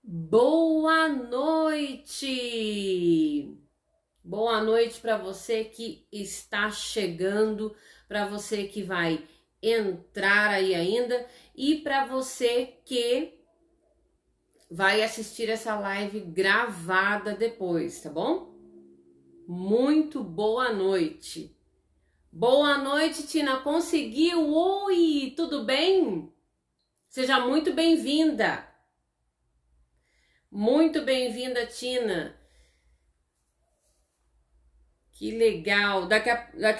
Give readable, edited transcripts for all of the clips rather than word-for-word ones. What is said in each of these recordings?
Boa noite! Boa noite para você que está chegando, para você que vai entrar aí ainda e para você que vai assistir essa live gravada depois, tá bom? Muito boa noite! Boa noite, Tina. Conseguiu? Oi, tudo bem? Seja muito bem-vinda. Muito bem-vinda, Tina. Que legal. Daqui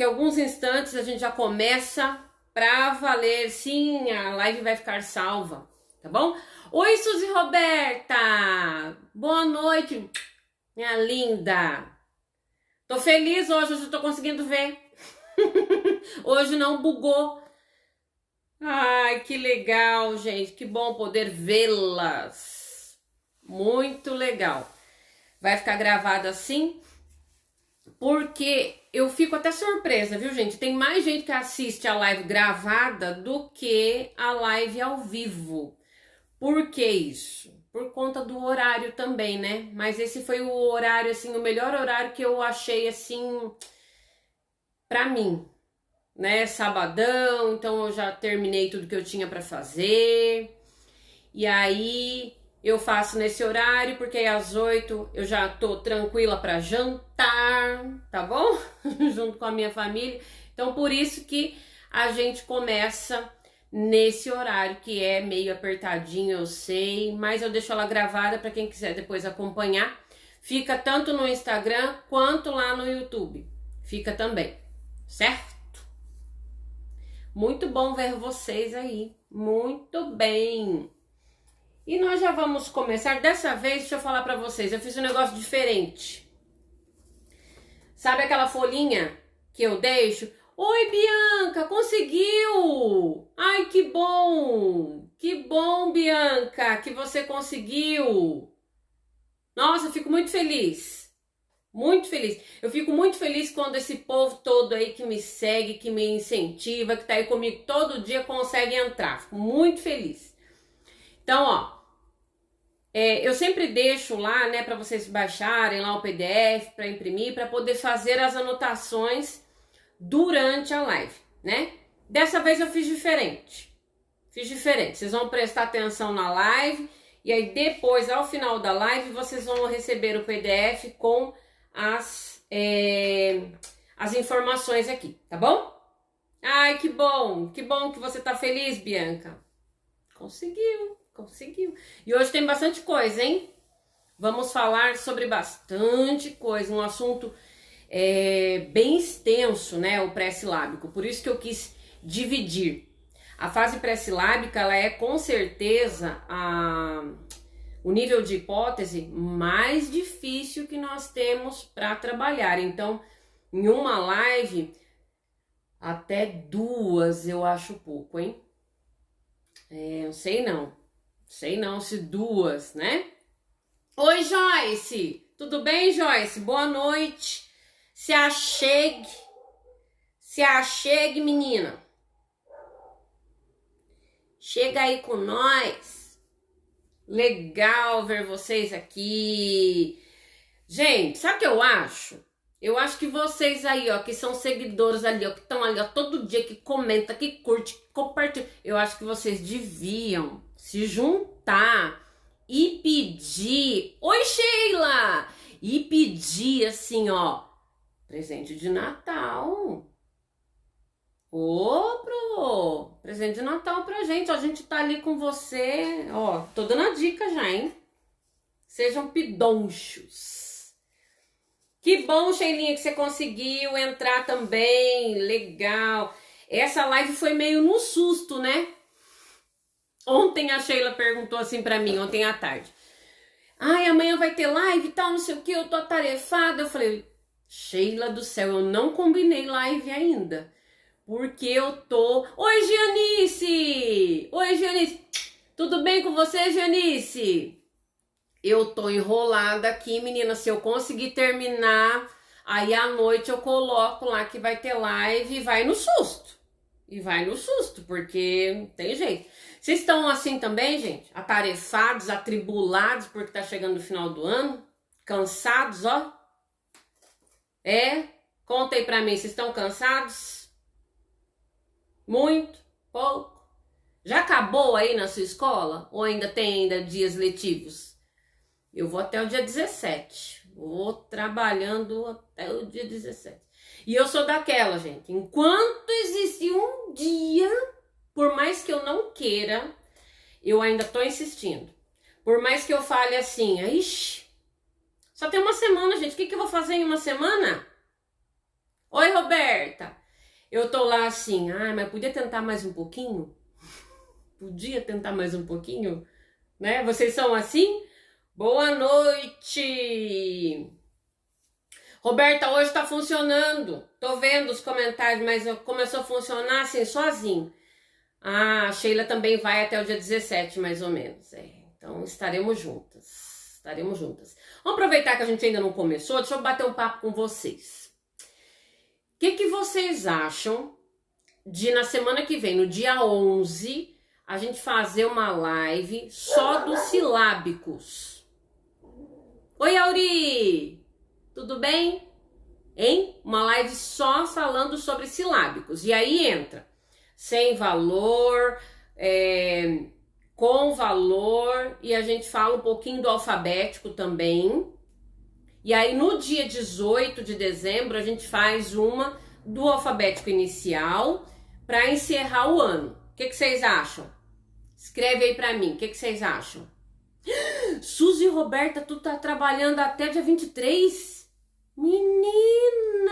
a alguns instantes a gente já começa pra valer. Sim, a live vai ficar salva, tá bom? Oi, Suzy Roberta. Boa noite, minha linda. Tô feliz hoje eu tô conseguindo ver. Hoje não bugou. Ai, que legal, gente. Que bom poder vê-las. Muito legal. Vai ficar gravado assim, porque eu fico até surpresa, viu, gente? Tem mais gente que assiste a live gravada do que a live ao vivo. Por que isso? Por conta do horário também, né? Mas esse foi o horário, assim, o melhor horário que eu achei, assim, pra mim, né? Sabadão, então eu já terminei tudo que eu tinha pra fazer. E aí eu faço nesse horário, porque aí às 8 eu já tô tranquila para jantar, tá bom? Junto com a minha família. Então por isso que a gente começa nesse horário, que é meio apertadinho, eu sei, mas eu deixo ela gravada para quem quiser depois acompanhar. Fica tanto no Instagram quanto lá no YouTube. Fica também, certo? Muito bom ver vocês aí. Muito bem. E nós já vamos começar. Dessa vez, deixa eu falar pra vocês, eu fiz um negócio diferente. Sabe aquela folhinha que eu deixo? Oi, Bianca, conseguiu! Ai, que bom! Que bom, Bianca, que você conseguiu! Nossa, eu fico muito feliz. Muito feliz. Eu fico muito feliz quando esse povo todo aí que me segue, que me incentiva, que tá aí comigo todo dia, consegue entrar. Fico muito feliz. Então, ó, eu sempre deixo lá, né, para vocês baixarem lá o PDF para imprimir, para poder fazer as anotações durante a live, né? Dessa vez eu fiz diferente. Vocês vão prestar atenção na live e aí depois, ao final da live, vocês vão receber o PDF com as informações aqui, tá bom? Ai, que bom que você tá feliz, Bianca. Conseguiu. E hoje tem bastante coisa, hein? Vamos falar sobre bastante coisa, um assunto bem extenso, né? O pré-silábico. Por isso que eu quis dividir. A fase pré-silábica, ela é com certeza o nível de hipótese mais difícil que nós temos para trabalhar. Então, em uma live, até 2 eu acho pouco, hein? Eu sei não se 2, né? Oi, Joyce! Tudo bem, Joyce? Boa noite. Se achegue, menina. Chega aí com nós. Legal ver vocês aqui. Gente, sabe o que eu acho? Eu acho que vocês aí, ó, que são seguidores ali, ó, que estão ali, ó, todo dia, que comenta, que curte, que compartilha. Eu acho que vocês deviam se juntar e pedir... Oi, Sheila! E pedir, assim, ó, presente de Natal. Presente de Natal pra gente. Ó, a gente tá ali com você. Ó, tô dando a dica já, hein? Sejam pidonchos. Que bom, Sheilinha, que você conseguiu entrar também. Legal. Essa live foi meio no susto, né? Ontem a Sheila perguntou assim pra mim, ontem à tarde. Ai, amanhã vai ter live e tal, não sei o que, eu tô atarefada. Eu falei, Sheila do céu, eu não combinei live ainda. Porque eu tô... Oi, Gianice! Oi, Gianice! Tudo bem com você, Gianice? Eu tô enrolada aqui, menina. Se eu conseguir terminar, aí à noite eu coloco lá que vai ter live e vai no susto. Porque não tem jeito. Vocês estão assim também, gente? Atarefados, atribulados porque tá chegando o final do ano? Cansados, ó? É? Conta aí pra mim, vocês estão cansados? Muito? Pouco? Já acabou aí na sua escola? Ou ainda tem ainda dias letivos? Eu vou até o dia 17. Vou trabalhando até o dia 17. E eu sou daquela, gente. Enquanto existe um dia, por mais que eu não queira, eu ainda tô insistindo. Por mais que eu fale assim, ixi, só tem uma semana, gente. O que eu vou fazer em uma semana? Oi, Roberta. Eu tô lá assim, mas podia tentar mais um pouquinho? Podia tentar mais um pouquinho? Né? Vocês são assim? Boa noite! Roberta, hoje tá funcionando. Tô vendo os comentários, mas começou a funcionar assim, sozinho. A Sheila também vai até o dia 17, mais ou menos. Então estaremos juntas. Estaremos juntas. Vamos aproveitar que a gente ainda não começou. Deixa eu bater um papo com vocês. O que vocês acham de na semana que vem, no dia 11, a gente fazer uma live só dos silábicos? Oi, Auri! Tudo bem? Hein? Uma live só falando sobre silábicos. E aí entra sem valor, com valor, e a gente fala um pouquinho do alfabético também. E aí no dia 18 de dezembro a gente faz uma do alfabético inicial para encerrar o ano. O que vocês acham? Escreve aí para mim, o que vocês acham? Suzy e Roberta, tu tá trabalhando até dia 23? Menina!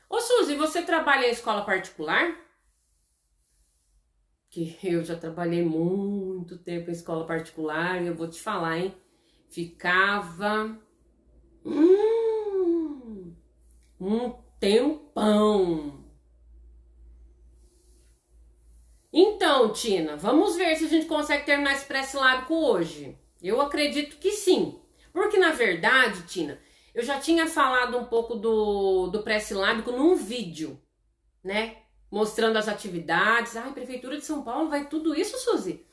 Ô Suzy, você trabalha em escola particular? Que eu já trabalhei muito tempo em escola particular e eu vou te falar, hein? Ficava um tempão. Então, Tina, vamos ver se a gente consegue terminar esse pré-silábico hoje. Eu acredito que sim. Porque, na verdade, Tina, eu já tinha falado um pouco do pré-silábico num vídeo, né? Mostrando as atividades. Prefeitura de São Paulo vai tudo isso, Suzy?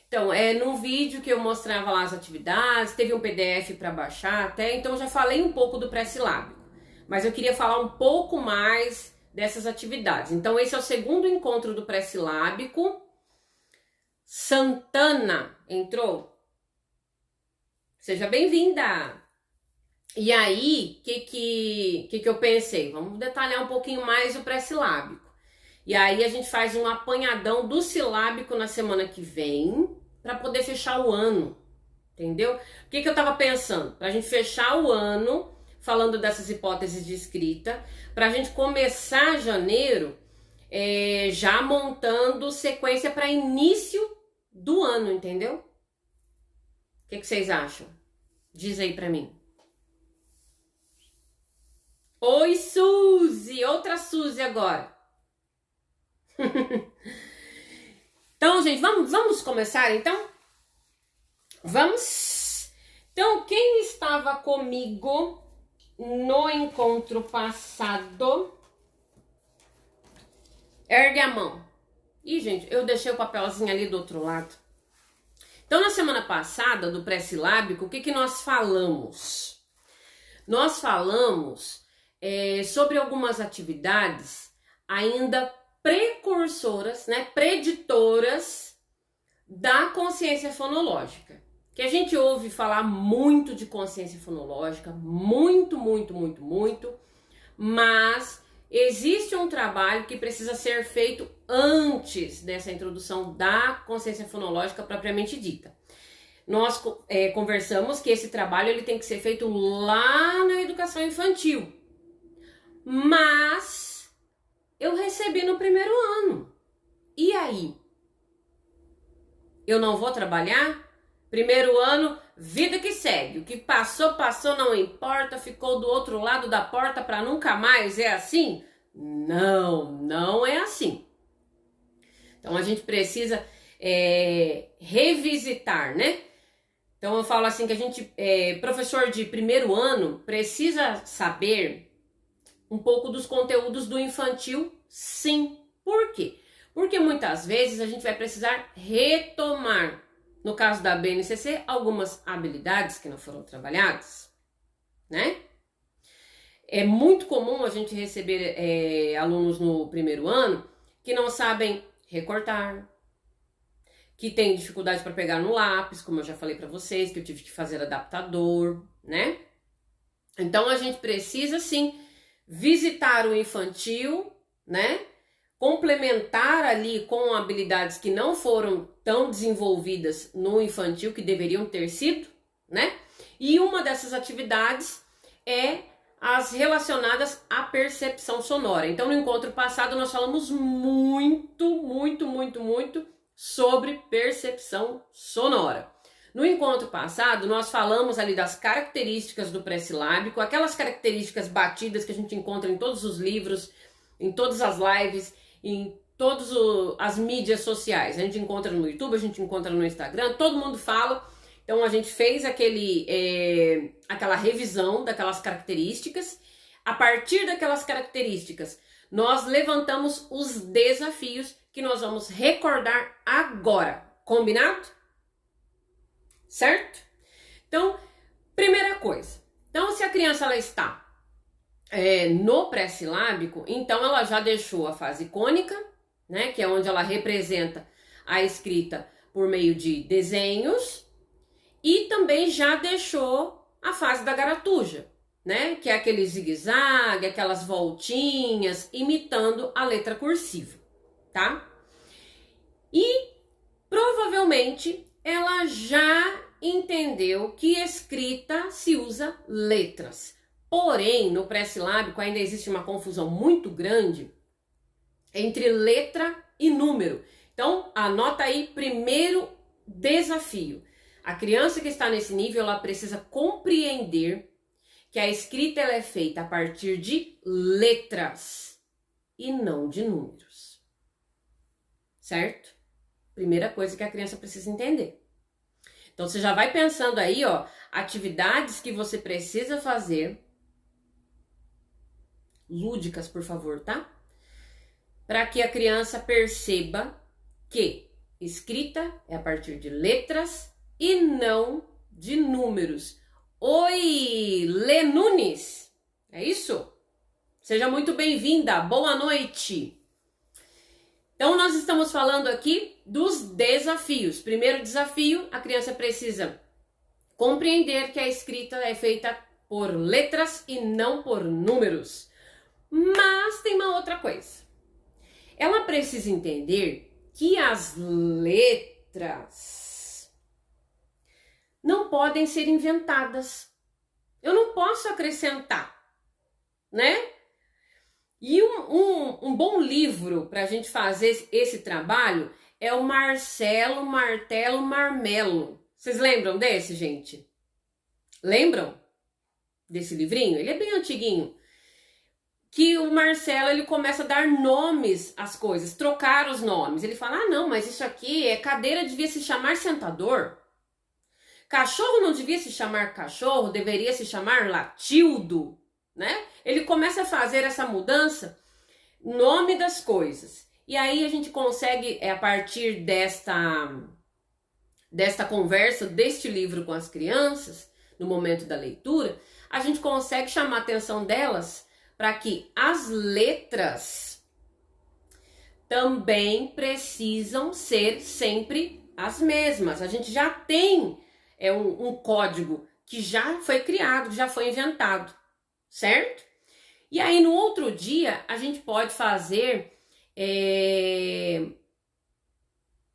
Então, num vídeo que eu mostrava lá as atividades, teve um PDF para baixar até, então eu já falei um pouco do pré-silábico. Mas eu queria falar um pouco mais dessas atividades. Então, esse é o segundo encontro do pré-silábico. Santana entrou? Seja bem-vinda! E aí, o que eu pensei? Vamos detalhar um pouquinho mais o pré-silábico. E aí a gente faz um apanhadão do silábico na semana que vem, para poder fechar o ano, entendeu? O que eu tava pensando? Pra gente fechar o ano falando dessas hipóteses de escrita, pra gente começar janeiro já montando sequência para início do ano, entendeu? O que vocês acham? Diz aí pra mim. Oi, Suzy! Outra Suzy agora. Então, gente, vamos começar, então? Vamos? Então, quem estava comigo no encontro passado, ergue a mão. Ih, gente, eu deixei o papelzinho ali do outro lado. Então, na semana passada, do pré-silábico, o que nós falamos? Nós falamos sobre algumas atividades ainda precursoras, né, preditoras da consciência fonológica. Que a gente ouve falar muito de consciência fonológica, muito, mas existe um trabalho que precisa ser feito antes dessa introdução da consciência fonológica propriamente dita. Nós conversamos que esse trabalho ele tem que ser feito lá na educação infantil, mas eu recebi no primeiro ano. E aí? Eu não vou trabalhar? Primeiro ano, vida que segue. O que passou, não importa, ficou do outro lado da porta para nunca mais. É assim? Não é assim. Então a gente precisa revisitar, né? Então eu falo assim que a gente, professor de primeiro ano, precisa saber um pouco dos conteúdos do infantil, sim. Por quê? Porque muitas vezes a gente vai precisar retomar, no caso da BNCC, algumas habilidades que não foram trabalhadas, né? É muito comum a gente receber alunos no primeiro ano que não sabem recortar, que tem dificuldade para pegar no lápis, como eu já falei para vocês, que eu tive que fazer adaptador, né? Então a gente precisa sim visitar o infantil, né? Complementar ali com habilidades que não foram tão desenvolvidas no infantil, que deveriam ter sido, né? E uma dessas atividades é as relacionadas à percepção sonora. Então, no encontro passado, nós falamos muito sobre percepção sonora. No encontro passado, nós falamos ali das características do pré-silábico, aquelas características batidas que a gente encontra em todos os livros, em todas as lives, em todas as mídias sociais. A gente encontra no YouTube, a gente encontra no Instagram, todo mundo fala. Então a gente fez aquela revisão daquelas características. A partir daquelas características, nós levantamos os desafios que nós vamos recordar agora. Combinado? Certo? Então, primeira coisa. Então, se a criança ela está no pré-silábico, então ela já deixou a fase cônica, né, que é onde ela representa a escrita por meio de desenhos, e também já deixou a fase da garatuja, né, que é aquele zigue-zague, aquelas voltinhas, imitando a letra cursiva, tá? E provavelmente ela já entendeu que escrita se usa letras. Porém, no pré-silábico ainda existe uma confusão muito grande entre letra e número. Então, anota aí, primeiro desafio. A criança que está nesse nível, ela precisa compreender que a escrita ela é feita a partir de letras e não de números. Certo? Primeira coisa que a criança precisa entender. Então, você já vai pensando aí, ó, atividades que você precisa fazer, lúdicas, por favor, tá? Para que a criança perceba que escrita é a partir de letras e não de números. Oi, Lê Nunes, é isso? Seja muito bem-vinda, boa noite. Então, nós estamos falando aqui dos desafios. Primeiro desafio, a criança precisa compreender que a escrita é feita por letras e não por números. Mas tem uma outra coisa. Ela precisa entender que as letras não podem ser inventadas. Eu não posso acrescentar, né? E um bom livro para a gente fazer esse trabalho é o Marcelo Martelo Marmelo. Vocês lembram desse, gente? Lembram desse livrinho? Ele é bem antiguinho. Que o Marcelo, ele começa a dar nomes às coisas, trocar os nomes. Ele fala, ah, não, mas isso aqui cadeira devia se chamar sentador. Cachorro não devia se chamar cachorro, deveria se chamar latildo, né? Ele começa a fazer essa mudança, nome das coisas. E aí a gente consegue, a partir desta conversa, deste livro com as crianças, no momento da leitura, a gente consegue chamar a atenção delas para que as letras também precisam ser sempre as mesmas. A gente já tem um código que já foi criado, já foi inventado, certo? E aí no outro dia a gente pode fazer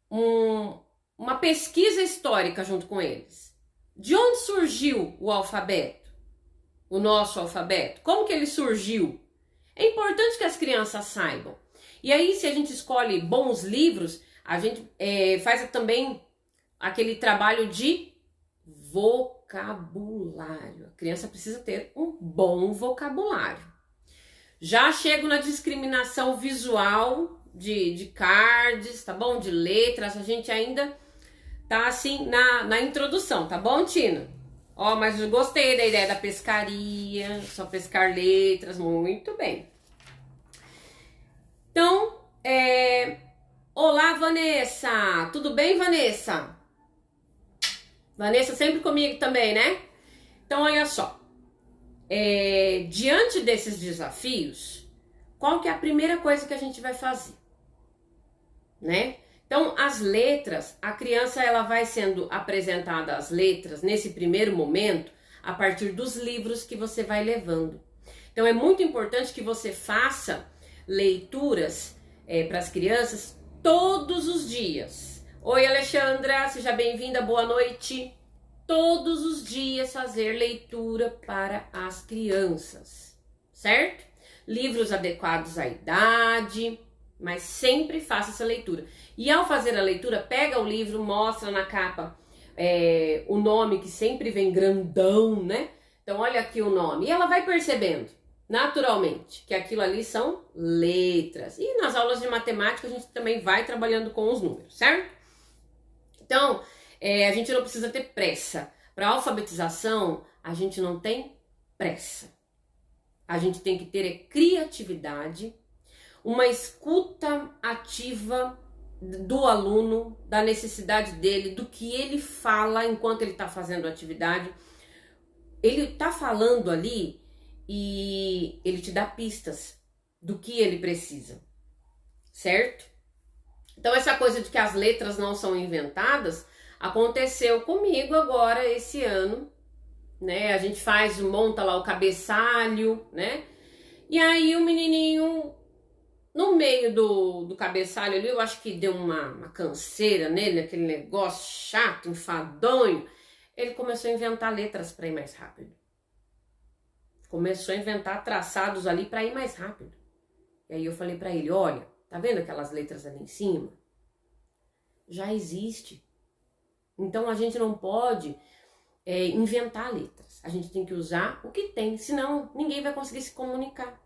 uma pesquisa histórica junto com eles. De onde surgiu o alfabeto? O nosso alfabeto? Como que ele surgiu? É importante que as crianças saibam. E aí, se a gente escolhe bons livros, a gente faz também aquele trabalho de vocabulário. A criança precisa ter um bom vocabulário. Já chego na discriminação visual de cards, tá bom? De letras, a gente ainda tá assim na introdução, tá bom, Tina? Ó, mas eu gostei da ideia da pescaria, só pescar letras, muito bem. Então, Olá, Vanessa! Tudo bem, Vanessa? Vanessa sempre comigo também, né? Então, olha só. Diante desses desafios, qual que é a primeira coisa que a gente vai fazer? Né? Então, as letras, a criança ela vai sendo apresentada as letras nesse primeiro momento a partir dos livros que você vai levando. Então, é muito importante que você faça leituras para as crianças todos os dias. Oi, Alexandra, seja bem-vinda, boa noite. Todos os dias fazer leitura para as crianças, certo? Livros adequados à idade, mas sempre faça essa leitura. E ao fazer a leitura, pega o livro, mostra na capa o nome que sempre vem grandão, né? Então olha aqui o nome. E ela vai percebendo, naturalmente, que aquilo ali são letras. E nas aulas de matemática a gente também vai trabalhando com os números, certo? Então, a gente não precisa ter pressa. Para a alfabetização, a gente não tem pressa. A gente tem que ter criatividade, uma escuta ativa do aluno, da necessidade dele, do que ele fala enquanto ele está fazendo a atividade. Ele está falando ali e ele te dá pistas do que ele precisa, certo? Então essa coisa de que as letras não são inventadas aconteceu comigo agora esse ano, né? A gente monta lá o cabeçalho, né? E aí o menininho, no meio do cabeçalho ali, eu acho que deu uma canseira nele, aquele negócio chato, enfadonho. Ele começou a inventar letras para ir mais rápido. Começou a inventar traçados ali para ir mais rápido. E aí eu falei para ele, olha, tá vendo aquelas letras ali em cima? Já existe. Então a gente não pode inventar letras. A gente tem que usar o que tem, senão ninguém vai conseguir se comunicar.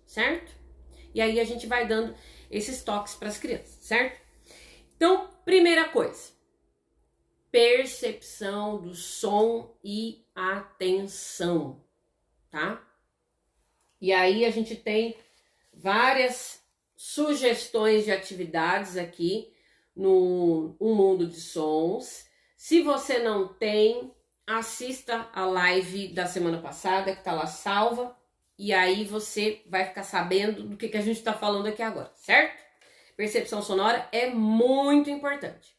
Certo? E aí a gente vai dando esses toques para as crianças, certo? Então, primeira coisa, percepção do som e atenção, tá? E aí a gente tem várias sugestões de atividades aqui no Mundo de Sons. Se você não tem, assista a live da semana passada, que tá lá salva, e aí você vai ficar sabendo do que a gente tá falando aqui agora, certo? Percepção sonora é muito importante.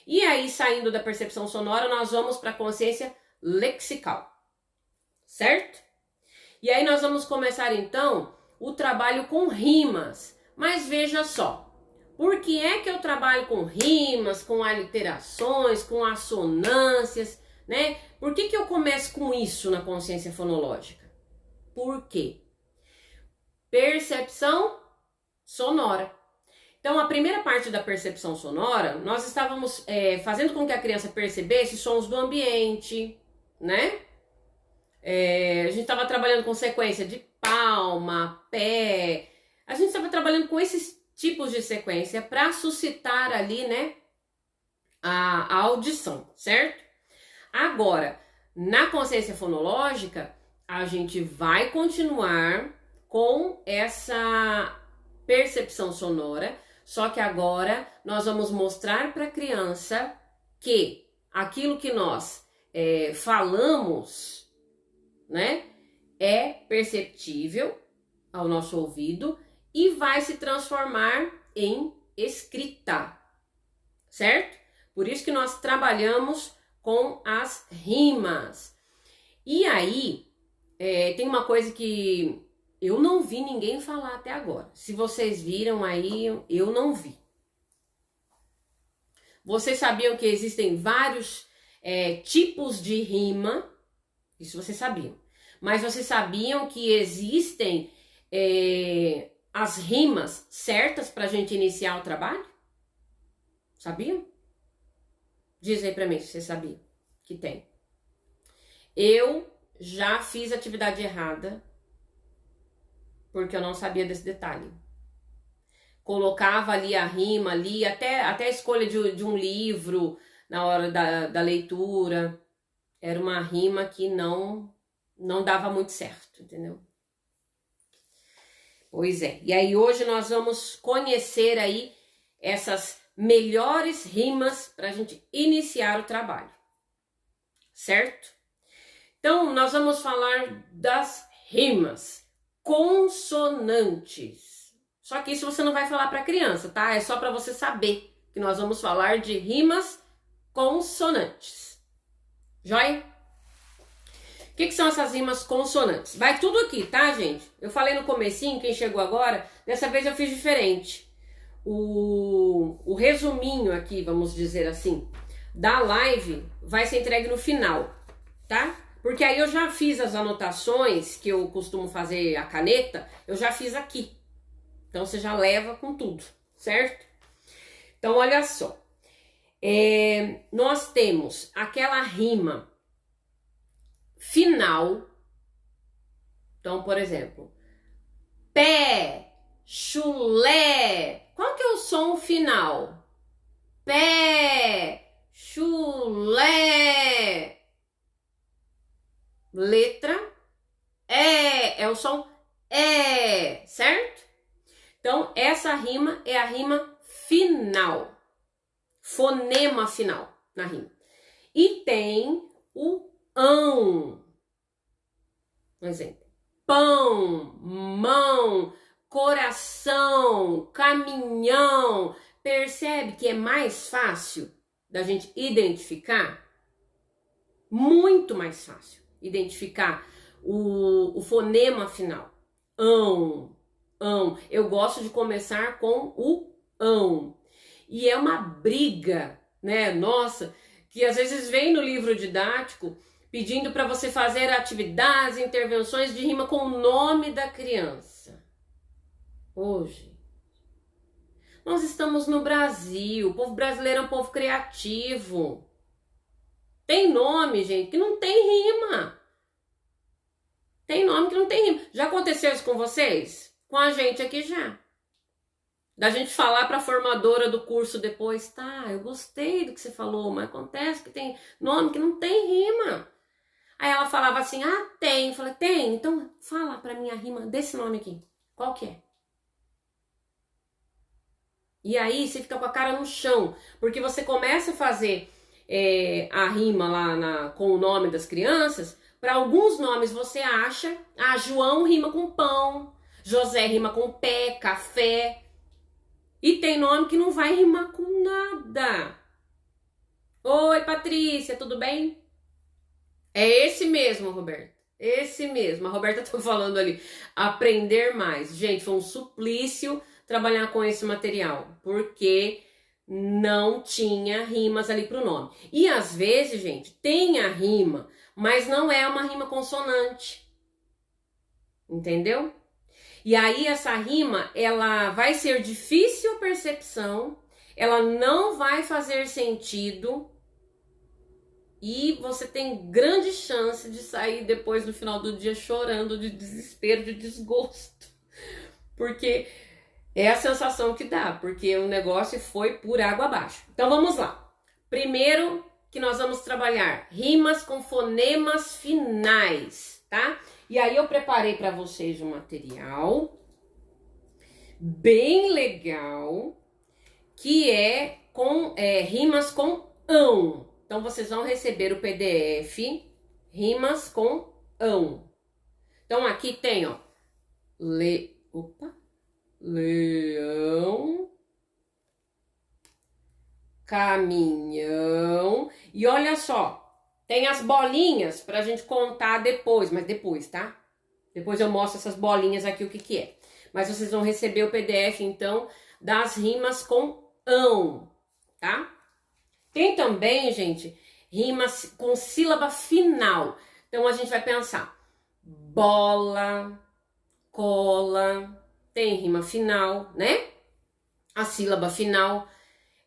E aí, saindo da percepção sonora, nós vamos para a consciência lexical, certo? E aí nós vamos começar, então, o trabalho com rimas. Mas veja só, por que é que eu trabalho com rimas, com aliterações, com assonâncias, né? Por que eu começo com isso na consciência fonológica? Por quê? Percepção sonora. Então, a primeira parte da percepção sonora, nós estávamos fazendo com que a criança percebesse sons do ambiente, né? A gente estava trabalhando com sequência de palma, pé. A gente estava trabalhando com esses tipos de sequência para suscitar ali, né, a audição, certo? Agora, na consciência fonológica, a gente vai continuar com essa percepção sonora, só que agora nós vamos mostrar para a criança que aquilo que nós falamos, né, é perceptível ao nosso ouvido e vai se transformar em escrita, certo? Por isso que nós trabalhamos com as rimas. E aí, tem uma coisa que eu não vi ninguém falar até agora. Se vocês viram aí, eu não vi. Vocês sabiam que existem vários tipos de rima? Isso vocês sabiam. Mas vocês sabiam que existem as rimas certas para a gente iniciar o trabalho? Sabiam? Diz aí para mim se você sabia que tem. Eu já fiz atividade errada porque eu não sabia desse detalhe. Colocava ali a rima, ali, até a escolha de um livro na hora da leitura. Era uma rima que não dava muito certo, entendeu? Pois é. E aí hoje nós vamos conhecer aí essas melhores rimas para a gente iniciar o trabalho, certo? Então, nós vamos falar das rimas consonantes. Só que isso você não vai falar para criança, tá? É só para você saber que nós vamos falar de rimas consonantes. Joia? O que são essas rimas consonantes? Vai tudo aqui, tá, gente? Eu falei no comecinho, quem chegou agora, dessa vez eu fiz diferente. O resuminho aqui, vamos dizer assim, da live vai ser entregue no final, tá? Porque aí eu já fiz as anotações que eu costumo fazer a caneta, eu já fiz aqui. Então você já leva com tudo, certo? Então olha só, nós temos aquela rima final. Então, por exemplo, pé, chulé. Qual que é o som final? Pé, chulé. Letra é o som é, certo? Então, essa rima é a rima final. Fonema final na rima. E tem o ão. Um exemplo. Pão, mão, coração, caminhão. Percebe que é mais fácil da gente identificar? Muito mais fácil identificar o fonema final. Ão, ão. Eu gosto de começar com o ão. E é uma briga, né? Nossa, que às vezes vem no livro didático pedindo para você fazer atividades, intervenções de rima com o nome da criança. Hoje, nós estamos no Brasil, o povo brasileiro é um povo criativo. Tem nome, gente, que não tem rima. Tem nome que não tem rima. Já aconteceu isso com vocês? Com a gente aqui já. Da gente falar para a formadora do curso depois, tá, eu gostei do que você falou, mas acontece que tem nome que não tem rima. Aí ela falava assim, ah, tem. Eu falei, tem? Então fala para mim a rima desse nome aqui. Qual que é? E aí você fica com a cara no chão, porque você começa a fazer a rima lá com o nome das crianças. Para alguns nomes você acha, João rima com pão, José rima com pé, café. E tem nome que não vai rimar com nada. Oi, Patrícia, tudo bem? É esse mesmo, Roberta. Esse mesmo. A Roberta tá falando ali. Aprender mais. Gente, foi um suplício trabalhar com esse material. Porque não tinha rimas ali pro nome. E às vezes, gente, tem a rima, mas não é uma rima consonante. Entendeu? E aí essa rima, ela vai ser difícil a percepção, ela não vai fazer sentido e você tem grande chance de sair depois no final do dia chorando de desespero, de desgosto. Porque é a sensação que dá, porque o negócio foi por água abaixo. Então vamos lá. Primeiro que nós vamos trabalhar rimas com fonemas finais, tá? E aí eu preparei para vocês um material bem legal, que é com rimas com ão. Então vocês vão receber o PDF rimas com ão. Então aqui tem, ó, leão, caminhão. E olha só, tem as bolinhas pra gente contar depois, mas depois, tá? Depois eu mostro essas bolinhas aqui, o que que é. Mas vocês vão receber o PDF, então, das rimas com ão, tá? Tem também, gente, rimas com sílaba final. Então, a gente vai pensar bola, cola, tem rima final, né? A sílaba final.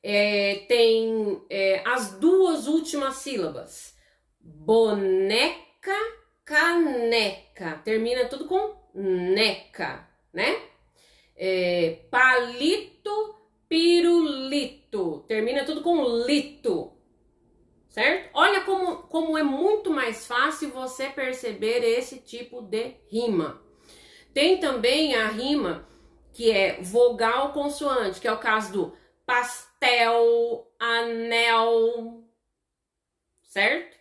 Tem as duas últimas sílabas. Boneca, caneca. Termina tudo com neca, né? Palito, pirulito. Termina tudo com lito. Certo? Olha como é muito mais fácil você perceber esse tipo de rima. Tem também a rima que é vogal consoante, que é o caso do pastel, anel, certo?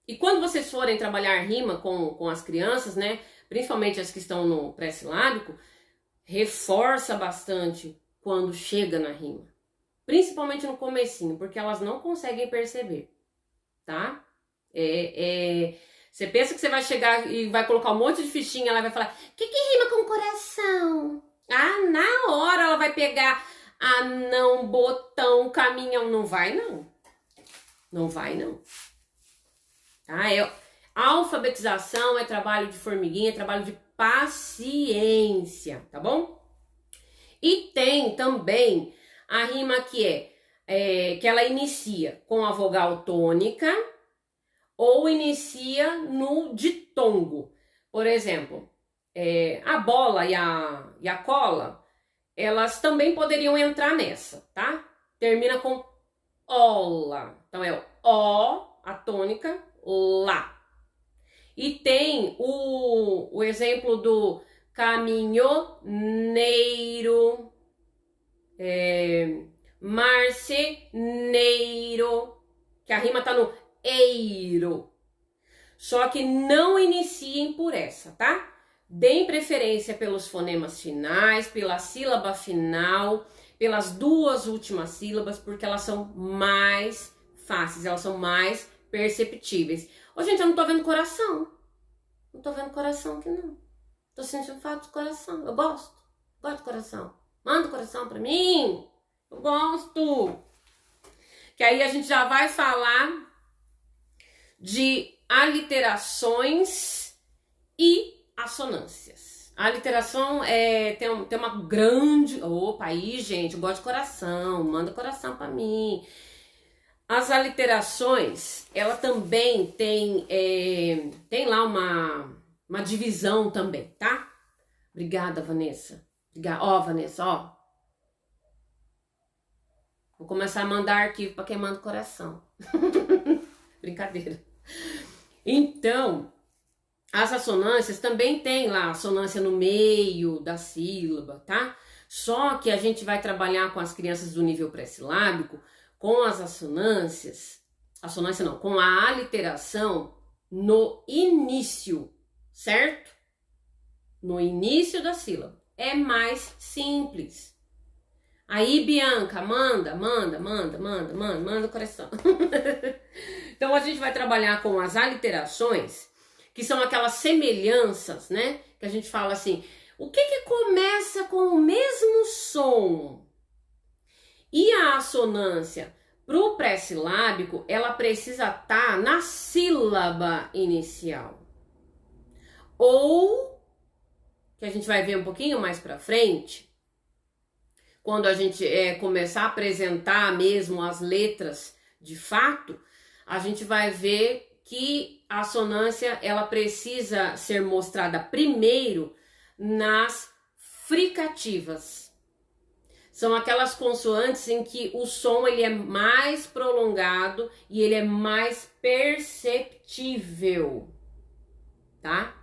E quando vocês forem trabalhar rima com as crianças, né, principalmente as que estão no pré-silábico, reforça bastante quando chega na rima. Principalmente no comecinho, porque elas não conseguem perceber, tá? Você pensa que você vai chegar e vai colocar um monte de fichinha, ela vai falar, que rima com coração? Ah, na hora ela vai pegar anão, botão, caminhão. Não vai, não. Não vai, não. Tá? Alfabetização é trabalho de formiguinha, é trabalho de paciência, tá bom? E tem também a rima que que ela inicia com a vogal tônica ou inicia no ditongo. Por exemplo, a bola e a cola, elas também poderiam entrar nessa, tá? Termina com ola. Então é o, a tônica, lá. E tem o exemplo do caminhoneiro, marceneiro, que a rima tá no eiro. Só que não iniciem por essa, tá? Deem preferência pelos fonemas finais, pela sílaba final, pelas duas últimas sílabas, porque elas são mais fáceis, elas são mais perceptíveis. Ô, gente, eu não tô vendo coração. Não tô vendo coração aqui, não. Tô sentindo falta de coração. Eu gosto. Gosto de coração. Manda o coração pra mim. Eu gosto. Que aí a gente já vai falar de aliterações e assonâncias. A aliteração tem uma grande... Opa, aí, gente, eu gosto de coração. Manda coração pra mim. As aliterações, ela também tem lá uma divisão também, tá? Obrigada, Vanessa. Ó, Vanessa, ó. Vou começar a mandar arquivo para quem manda coração. Brincadeira. Então, as assonâncias também tem lá a assonância no meio da sílaba, tá? Só que a gente vai trabalhar com as crianças do nível pré-silábico com as com a aliteração no início, certo? No início da sílaba. É mais simples. Aí, Bianca, manda o coração. Então, a gente vai trabalhar com as aliterações, que são aquelas semelhanças, né? Que a gente fala assim, o que começa com o mesmo som? E a assonância pro pré-silábico, ela precisa estar na sílaba inicial. Ou, que a gente vai ver um pouquinho mais pra frente, quando a gente começar a apresentar mesmo as letras de fato, a gente vai ver que a assonância, ela precisa ser mostrada primeiro nas fricativas. São aquelas consoantes em que o som ele é mais prolongado e ele é mais perceptível, tá?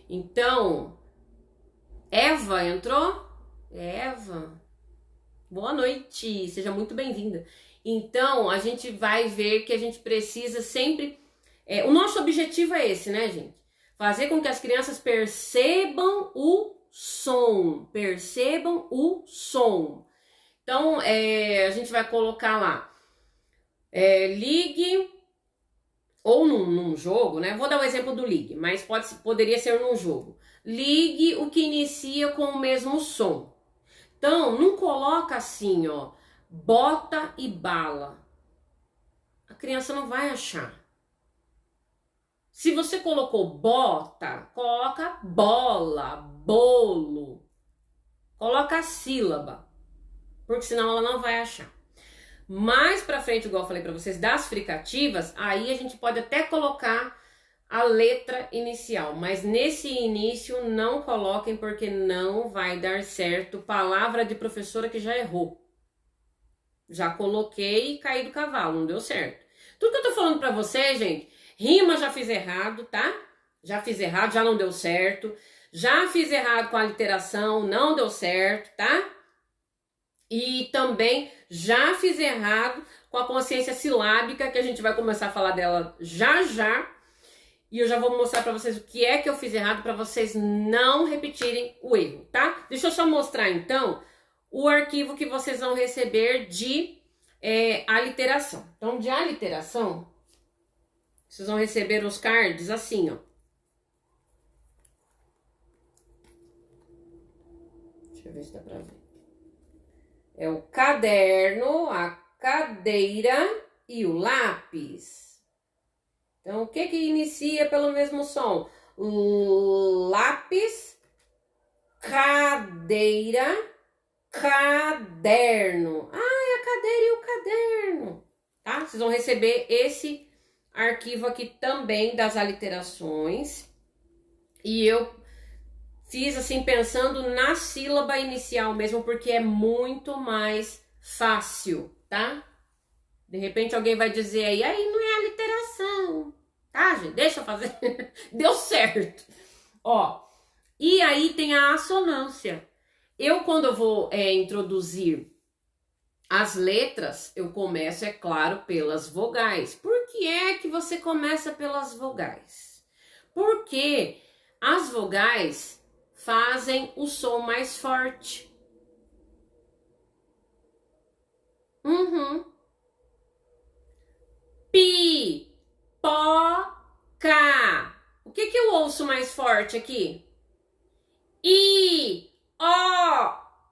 Então, Eva entrou? Eva, boa noite, seja muito bem-vinda. Então, a gente vai ver que a gente precisa sempre... o nosso objetivo é esse, né, gente? Fazer com que as crianças percebam o som, percebam o som. Então, a gente vai colocar lá, ligue, ou num jogo, né? Vou dar o exemplo do ligue, mas poderia ser num jogo. Ligue o que inicia com o mesmo som. Então, não coloca assim, ó, bota e bala. A criança não vai achar. Se você colocou bota, coloca bola, bolo. Coloca a sílaba, porque senão ela não vai achar. Mais pra frente, igual eu falei pra vocês, das fricativas, aí a gente pode até colocar a letra inicial, mas nesse início não coloquem porque não vai dar certo. Palavra de professora que já errou. Já coloquei e caí do cavalo, não deu certo. Tudo que eu tô falando pra vocês, gente, rima já fiz errado, tá? Já fiz errado, já não deu certo. Já fiz errado com a literação, não deu certo, tá? E também já fiz errado com a consciência silábica, que a gente vai começar a falar dela já já. E eu já vou mostrar para vocês o que é que eu fiz errado para vocês não repetirem o erro, tá? Deixa eu só mostrar então o arquivo que vocês vão receber de aliteração. Então, de aliteração, vocês vão receber os cards assim, ó. Deixa eu ver se dá pra ver. É o caderno, a cadeira e o lápis. Então, o que que inicia pelo mesmo som? Lápis, cadeira, caderno. Ah, é a cadeira e o caderno. Tá? Vocês vão receber esse arquivo aqui também das aliterações. E eu fiz assim pensando na sílaba inicial mesmo, porque é muito mais fácil, tá? De repente alguém vai dizer aí não é aliteração, tá, gente? Deixa eu fazer. Deu certo. Ó, e aí tem a assonância. Quando eu vou introduzir as letras, eu começo, é claro, pelas vogais. Por que é que você começa pelas vogais? Porque as vogais fazem o som mais forte. Pi, pó, cá. O que que eu ouço mais forte aqui? I, O,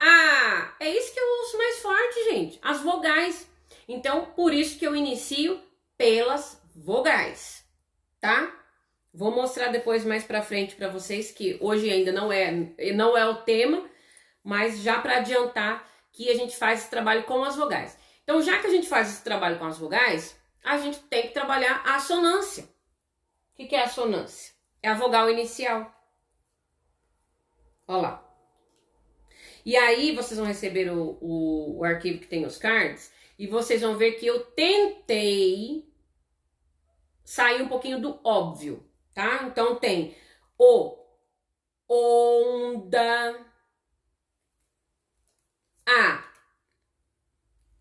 A. É isso que eu ouço mais forte, gente. As vogais. Então, por isso que eu inicio pelas vogais, tá? Vou mostrar depois mais pra frente pra vocês, que hoje ainda não é o tema, mas já para adiantar que a gente faz esse trabalho com as vogais. Então, já que a gente faz esse trabalho com as vogais, a gente tem que trabalhar a assonância. O que é a assonância? É a vogal inicial. Olha lá. E aí, vocês vão receber o arquivo que tem os cards, e vocês vão ver que eu tentei sair um pouquinho do óbvio. Tá? Então tem o, onda,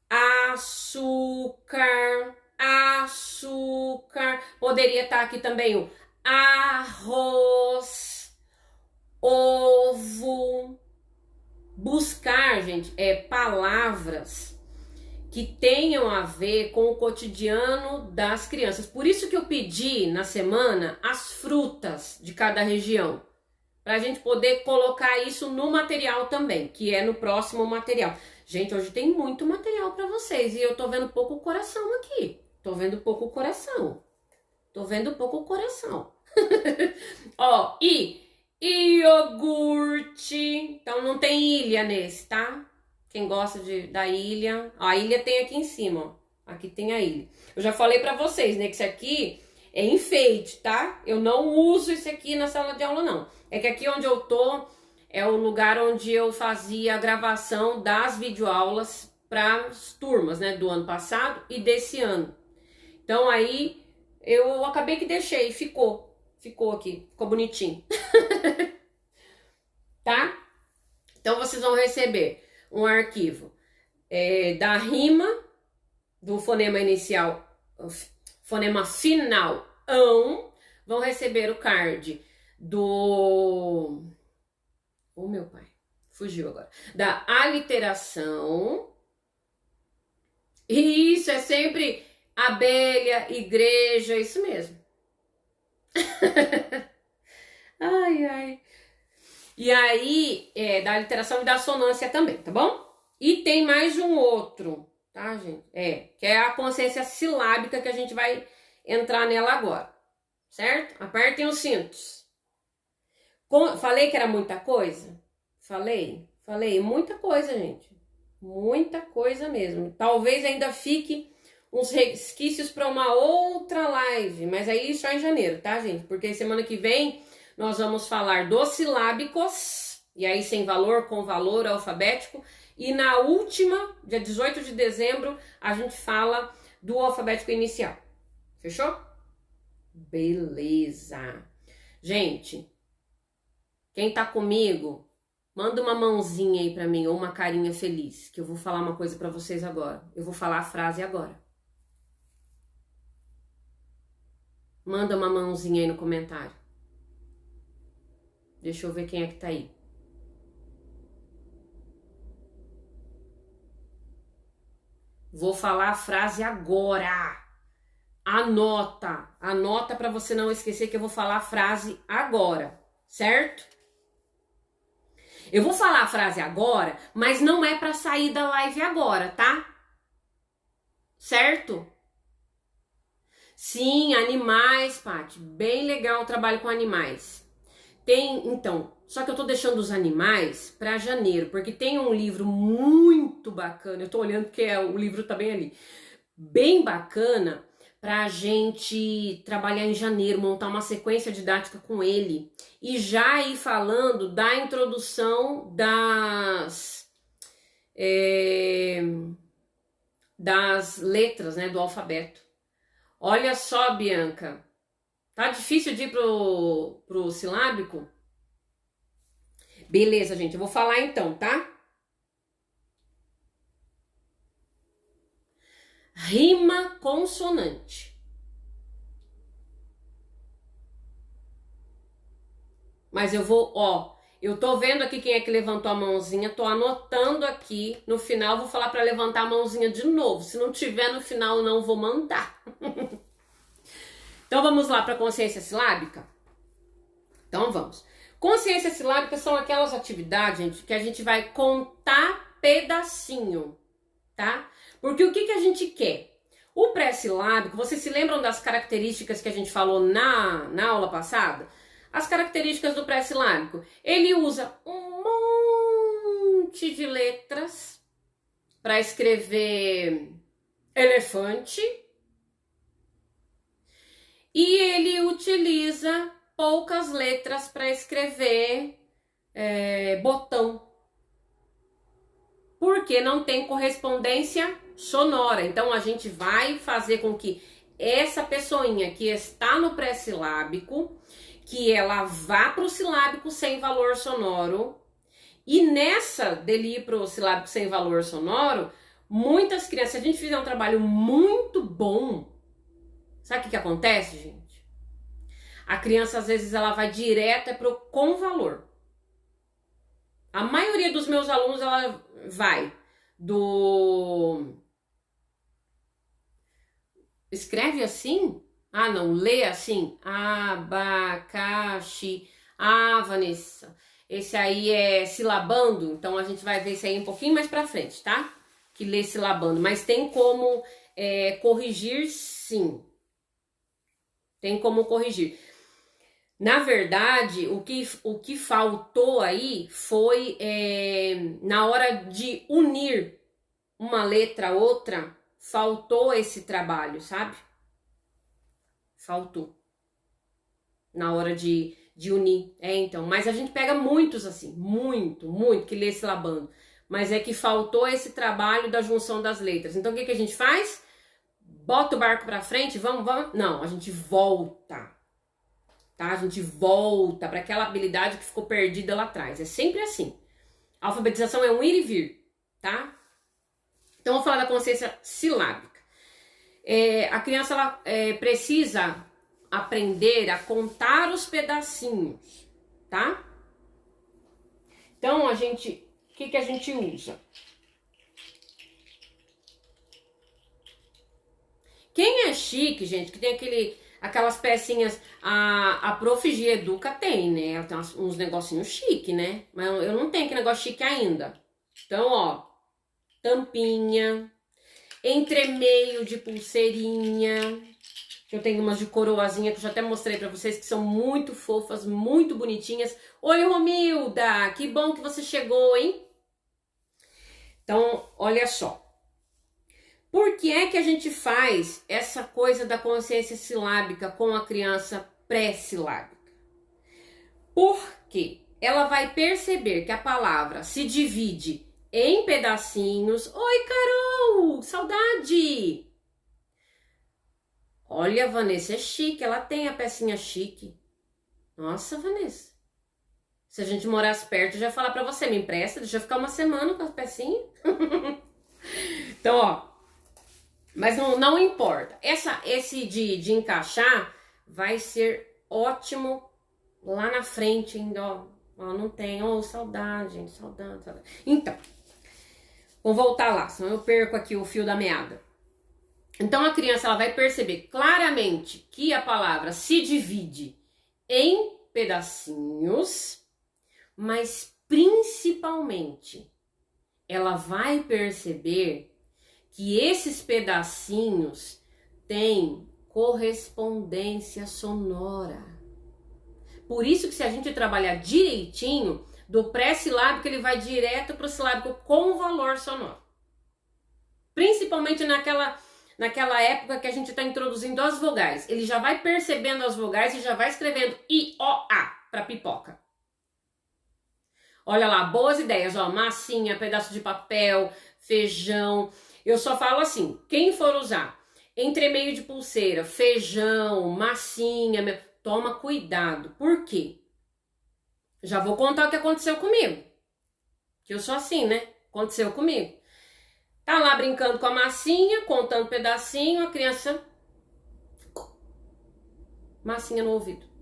açúcar, açúcar. Poderia estar aqui também o arroz, ovo. Buscar, gente, palavras que tenham a ver com o cotidiano das crianças. Por isso que eu pedi na semana as frutas de cada região, para a gente poder colocar isso no material também, que é no próximo material. Gente, hoje tem muito material para vocês e eu tô vendo pouco coração aqui. Tô vendo pouco coração. Tô vendo pouco coração. Ó, e iogurte. Então não tem ilha nesse, tá? Quem gosta da ilha, ó, a ilha tem aqui em cima, ó. Aqui tem a ilha. Eu já falei pra vocês, né, que isso aqui é enfeite, tá? Eu não uso isso aqui na sala de aula, não. É que aqui onde eu tô é o lugar onde eu fazia a gravação das videoaulas para as turmas, né, do ano passado e desse ano. Então aí eu acabei que deixei, ficou aqui, ficou bonitinho. Tá? Então vocês vão receber um arquivo da rima, do fonema inicial, fonema final, vão receber o card do... Oh, meu pai, fugiu agora. Da aliteração. E isso é sempre abelha, igreja, isso mesmo. Ai, ai. E aí, da aliteração e da assonância também, tá bom? E tem mais um outro, tá, gente? Que é a consciência silábica, que a gente vai entrar nela agora, certo? Apertem os cintos. Falei que era muita coisa? Falei, muita coisa, gente. Muita coisa mesmo. Talvez ainda fique uns resquícios para uma outra live, mas aí só em janeiro, tá, gente? Porque semana que vem nós vamos falar dos silábicos, e aí sem valor, com valor alfabético. E na última, dia 18 de dezembro, a gente fala do alfabético inicial. Fechou? Beleza. Gente, quem tá comigo Manda uma mãozinha aí pra mim, ou uma carinha feliz, que eu vou falar uma coisa pra vocês agora. Eu vou falar a frase agora. Manda uma mãozinha aí no comentário. Deixa eu ver quem é que tá aí. Vou falar a frase agora. Anota para você não esquecer que eu vou falar a frase agora, certo? Eu vou falar a frase agora, mas não é para sair da live agora, tá? Certo? Sim, animais, Paty. Bem legal o trabalho com animais. Só que eu tô deixando os animais para janeiro, porque tem um livro muito bacana. Eu tô olhando porque o livro tá bem ali. Bem bacana pra gente trabalhar em janeiro, montar uma sequência didática com ele e já ir falando da introdução das letras, né, do alfabeto. Olha só, Bianca, tá difícil de ir pro silábico? Beleza, gente, eu vou falar então, tá? Rima consonante. Mas eu tô vendo aqui quem é que levantou a mãozinha, tô anotando aqui, no final vou falar para levantar a mãozinha de novo. Se não tiver no final, eu não vou mandar. Então vamos lá para consciência silábica? Então vamos. Consciência silábica são aquelas atividades, gente, que a gente vai contar pedacinho, tá? Porque o que a gente quer? O pré-silábico, vocês se lembram das características que a gente falou na aula passada? As características do pré-silábico. Ele usa um monte de letras para escrever elefante e ele utiliza poucas letras para escrever botão. Porque não tem correspondência sonora. Então a gente vai fazer com que essa pessoinha que está no pré-silábico, que ela vá para o silábico sem valor sonoro. E nessa dele ir para o silábico sem valor sonoro, muitas crianças, se a gente fizer um trabalho muito bom, sabe o que acontece, gente? A criança, às vezes, ela vai direto pro com valor. A maioria dos meus alunos, ela vai do... Escreve assim? Ah, não, lê assim. Abacaxi. Ah, Vanessa, esse aí é silabando, então a gente vai ver isso aí um pouquinho mais pra frente, tá? Que lê silabando, mas tem como corrigir, sim. Tem como corrigir. Na verdade, o que faltou aí foi na hora de unir uma letra a outra, faltou esse trabalho, sabe? Faltou. Na hora de unir. Então, mas a gente pega muitos assim, muito, que lê silabando. Mas é que faltou esse trabalho da junção das letras. Então, o que a gente faz? Bota o barco pra frente, vamos. Não, a gente volta. Tá? A gente volta para aquela habilidade que ficou perdida lá atrás. É sempre assim. A alfabetização é um ir e vir, tá? Então, vou falar da consciência silábica. A criança ela, precisa aprender a contar os pedacinhos, tá? Então, o que a gente usa? Quem é chique, gente, que tem aquelas pecinhas, a Prof. G Educa tem, né? Ela tem uns negocinhos chique, né? Mas eu não tenho aquele negócio chique ainda. Então, ó, tampinha, entremeio de pulseirinha. Eu tenho umas de coroazinha que eu já até mostrei pra vocês, que são muito fofas, muito bonitinhas. Oi, Romilda, que bom que você chegou, hein? Então, olha só. Por que é que a gente faz essa coisa da consciência silábica com a criança pré-silábica? Porque ela vai perceber que a palavra se divide em pedacinhos. Oi, Carol! Saudade! Olha, a Vanessa é chique, ela tem a pecinha chique. Nossa, Vanessa. Se a gente morasse perto, eu já ia falar pra você, me empresta, deixa eu ficar uma semana com as pecinhas. Então, ó, mas não importa. Esse de encaixar vai ser ótimo lá na frente ainda, ó. Ó, não tem, ó, saudade, gente, saudade. Então, vamos voltar lá, senão eu perco aqui o fio da meada. Então, a criança ela vai perceber claramente que a palavra se divide em pedacinhos, mas principalmente ela vai perceber que esses pedacinhos têm correspondência sonora. Por isso que se a gente trabalhar direitinho, do pré-silábico ele vai direto para o silábico com valor sonoro. Principalmente naquela época que a gente está introduzindo as vogais. Ele já vai percebendo as vogais e já vai escrevendo I, O, A para pipoca. Olha lá, boas ideias, ó, massinha, pedaço de papel, feijão. Eu só falo assim, quem for usar entremeio de pulseira, feijão, massinha, toma cuidado. Por quê? Já vou contar o que aconteceu comigo. Que eu sou assim, né? Aconteceu comigo. Tá lá brincando com a massinha, contando pedacinho, a criança... massinha no ouvido.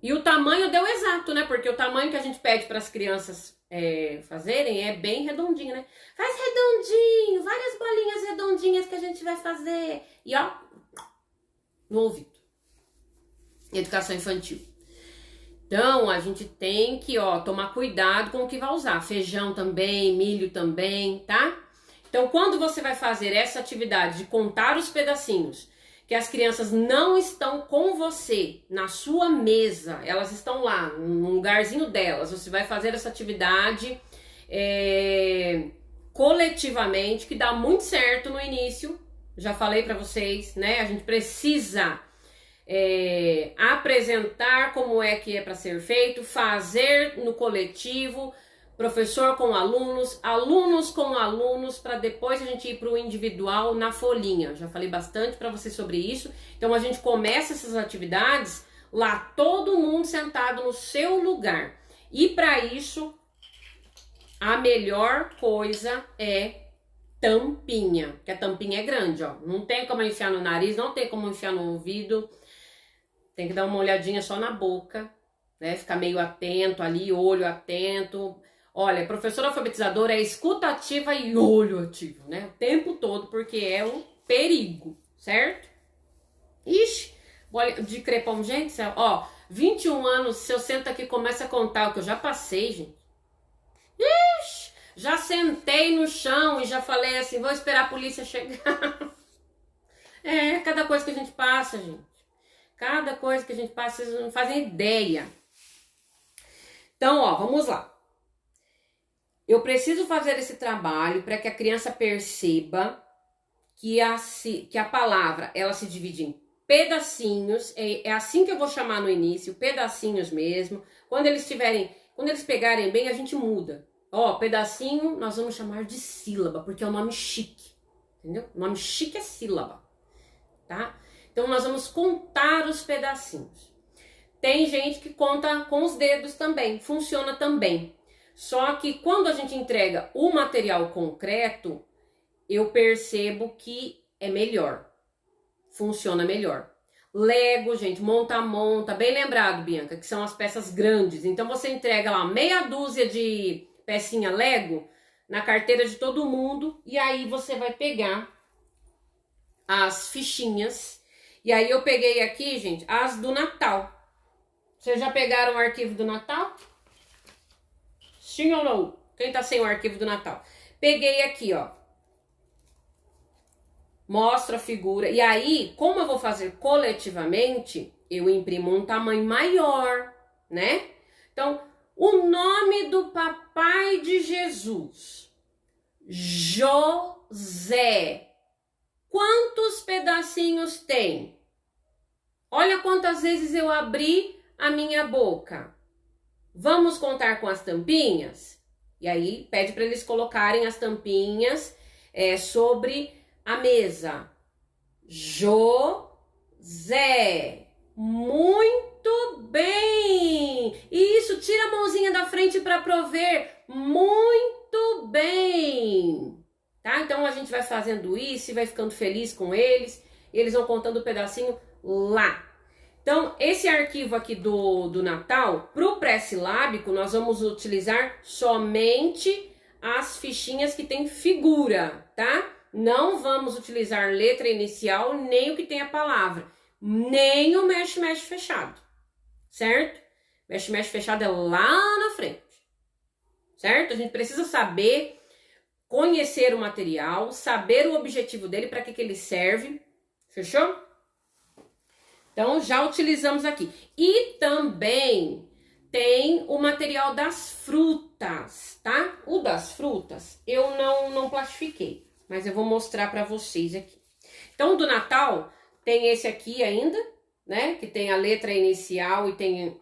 E o tamanho deu exato, né? Porque o tamanho que a gente pede para as crianças fazerem é bem redondinho, né? Faz redondinho, várias bolinhas redondinhas que a gente vai fazer. E ó, no ouvido. Educação infantil. Então, a gente tem que, ó, tomar cuidado com o que vai usar. Feijão também, milho também, tá? Então, quando você vai fazer essa atividade de contar os pedacinhos, que as crianças não estão com você na sua mesa, elas estão lá, no lugarzinho delas, você vai fazer essa atividade coletivamente, que dá muito certo no início, já falei pra vocês, né? A gente precisa apresentar como é que é para ser feito, fazer no coletivo, professor com alunos, alunos com alunos, para depois a gente ir para o individual na folhinha. Já falei bastante para vocês sobre isso. Então a gente começa essas atividades lá, todo mundo sentado no seu lugar. E para isso, a melhor coisa é tampinha, porque a tampinha é grande, ó. Não tem como enfiar no nariz, não tem como enfiar no ouvido. Tem que dar uma olhadinha só na boca, né? Ficar meio atento ali, olho atento. Olha, professora alfabetizadora é escuta ativa e olho ativo, né? O tempo todo, porque é um perigo, certo? Ixi, olha, de crepom, gente, ó, 21 anos, se eu sento aqui e começo a contar o que eu já passei, gente. Ixi, já sentei no chão e já falei assim, vou esperar a polícia chegar. Cada coisa que a gente passa, gente. Cada coisa que a gente passa, vocês não fazem ideia. Então, ó, vamos lá. Eu preciso fazer esse trabalho para que a criança perceba que a palavra, ela se divide em pedacinhos. É assim que eu vou chamar no início, pedacinhos mesmo. Quando eles pegarem bem, a gente muda. Ó, pedacinho, nós vamos chamar de sílaba, porque é um nome chique. Entendeu? O nome chique é sílaba, tá? Então, nós vamos contar os pedacinhos. Tem gente que conta com os dedos também, funciona também. Só que quando a gente entrega o material concreto, eu percebo que é melhor, funciona melhor. Lego, gente, monta, bem lembrado, Bianca, que são as peças grandes. Então, você entrega lá meia dúzia de pecinha Lego na carteira de todo mundo e aí você vai pegar as fichinhas. E aí eu peguei aqui, gente, as do Natal. Vocês já pegaram o arquivo do Natal? Sim ou não? Quem tá sem o arquivo do Natal? Peguei aqui, ó. Mostra a figura. E aí, como eu vou fazer coletivamente, eu imprimo um tamanho maior, né? Então, o nome do papai de Jesus. José. Quantos pedacinhos tem? Olha quantas vezes eu abri a minha boca. Vamos contar com as tampinhas? E aí, pede para eles colocarem as tampinhas sobre a mesa. José. Muito bem! Isso, tira a mãozinha da frente para prover. Muito bem! Tá? Então a gente vai fazendo isso e vai ficando feliz com eles. E eles vão contando um pedacinho lá. Então, esse arquivo aqui do Natal, para o pré-silábico, nós vamos utilizar somente as fichinhas que tem figura, tá? Não vamos utilizar letra inicial, nem o que tem a palavra, nem o mexe-mexe fechado, certo? Mexe-mexe fechado é lá na frente, certo? A gente precisa saber, conhecer o material, saber o objetivo dele, para que ele serve, fechou? Então, já utilizamos aqui. E também tem o material das frutas, tá? O das frutas eu não plastifiquei, mas eu vou mostrar para vocês aqui. Então, do Natal tem esse aqui ainda, né? Que tem a letra inicial e tem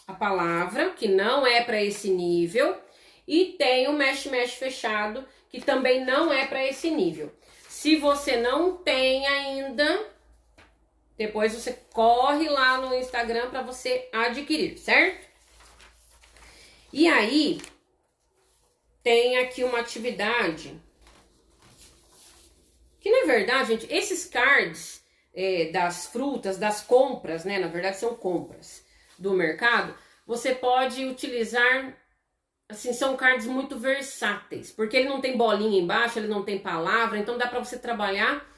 a palavra, que não é para esse nível. E tem o mexe-mexe fechado, que também não é para esse nível. Se você não tem ainda, depois você corre lá no Instagram para você adquirir, certo? E aí, tem aqui uma atividade que, na verdade, gente, esses cards das frutas, das compras, né? Na verdade, são compras do mercado. Você pode utilizar, assim, são cards muito versáteis, porque ele não tem bolinha embaixo, ele não tem palavra, então dá para você trabalhar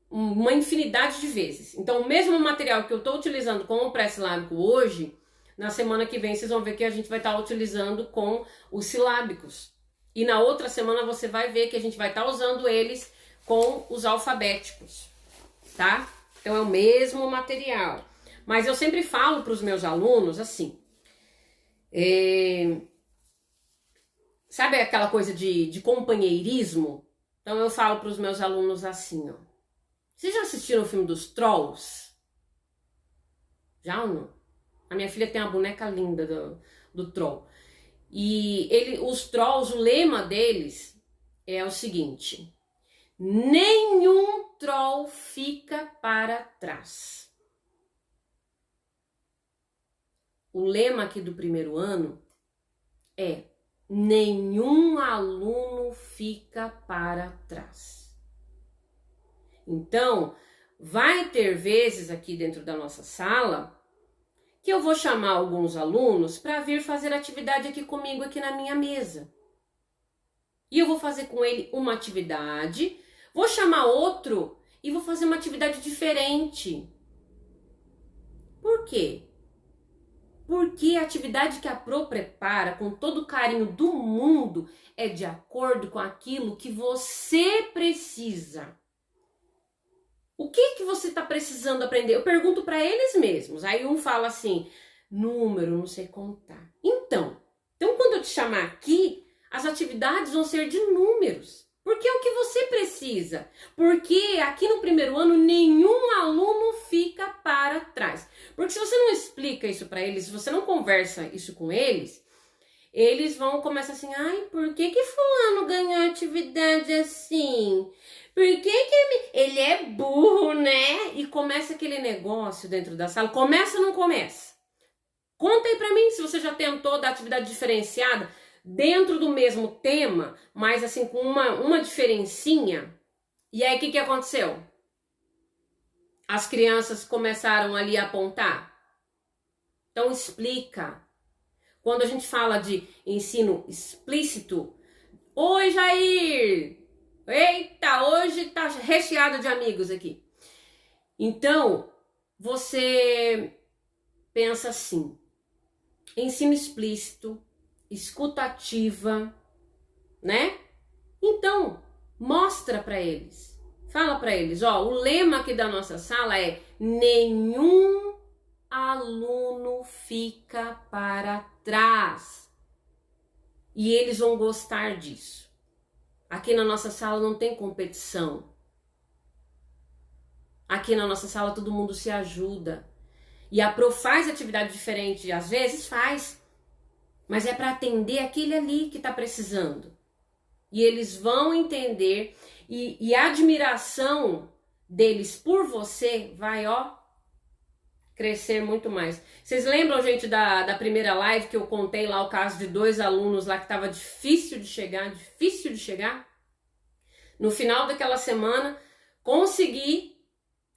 uma infinidade de vezes. Então, o mesmo material que eu estou utilizando com o pré-silábico hoje, na semana que vem vocês vão ver que a gente vai estar utilizando com os silábicos. E na outra semana você vai ver que a gente vai estar usando eles com os alfabéticos, tá? Então, é o mesmo material. Mas eu sempre falo para os meus alunos assim, sabe aquela coisa de companheirismo? Então, eu falo para os meus alunos assim, ó. Vocês já assistiram o filme dos Trolls? Já ou não? A minha filha tem uma boneca linda do Troll. E os Trolls, o lema deles é o seguinte: nenhum Troll fica para trás. O lema aqui do primeiro ano é: nenhum aluno fica para trás. Então, vai ter vezes aqui dentro da nossa sala que eu vou chamar alguns alunos para vir fazer atividade aqui comigo, aqui na minha mesa. E eu vou fazer com ele uma atividade, vou chamar outro e vou fazer uma atividade diferente. Por quê? Porque a atividade que a Pro prepara com todo o carinho do mundo é de acordo com aquilo que você precisa. O que você está precisando aprender? Eu pergunto para eles mesmos. Aí um fala assim, número, não sei contar. Então quando eu te chamar aqui, as atividades vão ser de números. Porque é o que você precisa. Porque aqui no primeiro ano, nenhum aluno fica para trás. Porque se você não explica isso para eles, se você não conversa isso com eles, eles vão começar assim, ai, por que fulano ganhou atividade assim? Por que ele é burro, né? E começa aquele negócio dentro da sala. Começa ou não começa? Conta aí pra mim se você já tentou dar atividade diferenciada dentro do mesmo tema, mas assim com uma diferencinha. E aí o que aconteceu? As crianças começaram ali a apontar. Então explica. Quando a gente fala de ensino explícito, oi Jair! Eita, hoje tá recheado de amigos aqui. Então, você pensa assim, ensino explícito, escuta ativa, né? Então, mostra para eles. Fala para eles, ó, o lema aqui da nossa sala é: nenhum aluno fica para trás. E eles vão gostar disso. Aqui na nossa sala não tem competição. Aqui na nossa sala todo mundo se ajuda. E a Pro faz atividade diferente, às vezes faz. Mas é para atender aquele ali que está precisando. E eles vão entender. E a admiração deles por você vai, ó, crescer muito mais. Vocês lembram, gente, da primeira live que eu contei lá o caso de 2 alunos lá que tava difícil de chegar? No final daquela semana, consegui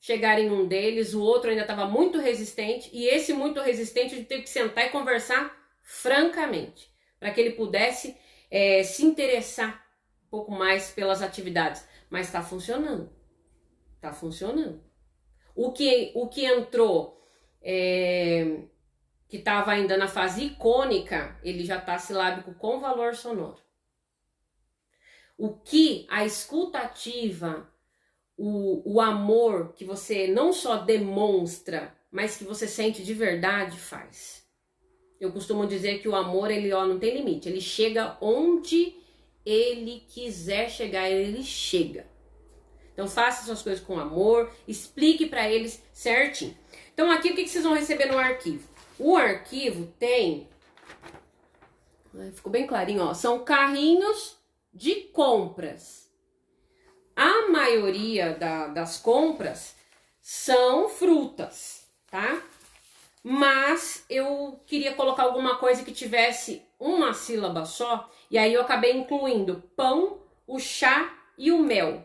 chegar em um deles, o outro ainda estava muito resistente, e esse muito resistente a gente teve que sentar e conversar francamente, para que ele pudesse se interessar um pouco mais pelas atividades. Mas está funcionando. Está funcionando. O que entrou, que estava ainda na fase icônica, ele já está silábico com valor sonoro. O que a escuta ativa, o amor que você não só demonstra, mas que você sente de verdade faz. Eu costumo dizer que o amor, ele não tem limite. Ele chega onde ele quiser chegar, ele chega. Então faça suas coisas com amor, explique para eles certinho. Então aqui o que vocês vão receber no arquivo? O arquivo tem, ficou bem clarinho, ó, são carrinhos de compras. A maioria das compras são frutas, tá? Mas eu queria colocar alguma coisa que tivesse uma sílaba só, e aí eu acabei incluindo pão, o chá e o mel,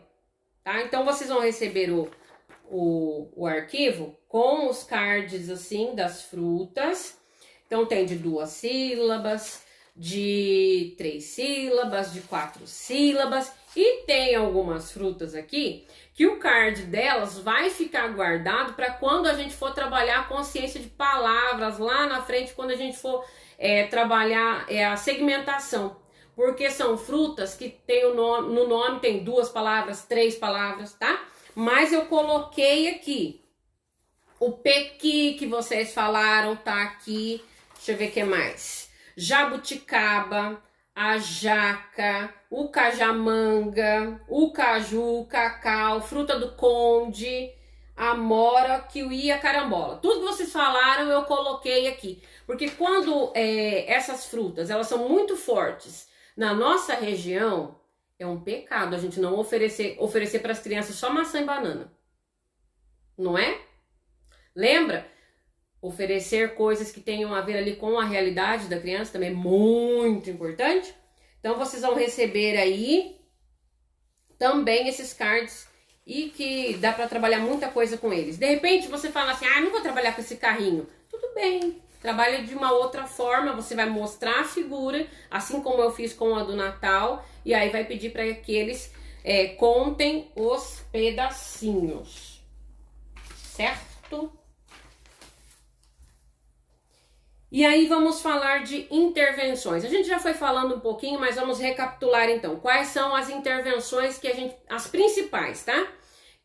tá? Então vocês vão receber o arquivo com os cards assim das frutas. Então tem de 2 sílabas, de 3 sílabas, de 4 sílabas, e tem algumas frutas aqui que o card delas vai ficar guardado para quando a gente for trabalhar a consciência de palavras lá na frente, quando a gente for trabalhar a segmentação, porque são frutas que tem no nome tem 2 palavras, 3 palavras, tá? Mas eu coloquei aqui o pequi que vocês falaram, tá aqui. Deixa eu ver o que mais. Jabuticaba, a jaca, o cajamanga, o caju, o cacau, fruta do conde, a mora, kiwi e a carambola. Tudo que vocês falaram eu coloquei aqui. Porque quando essas frutas, elas são muito fortes na nossa região, é um pecado a gente não oferecer para as crianças só maçã e banana. Não é? Lembra? Oferecer coisas que tenham a ver ali com a realidade da criança também é muito importante. Então vocês vão receber aí também esses cards e que dá para trabalhar muita coisa com eles. De repente você fala assim, não vou trabalhar com esse carrinho. Tudo bem, trabalha de uma outra forma, você vai mostrar a figura, assim como eu fiz com a do Natal, e aí vai pedir para que eles contem os pedacinhos, certo? E aí vamos falar de intervenções. A gente já foi falando um pouquinho, mas vamos recapitular então. Quais são as intervenções que as principais, tá?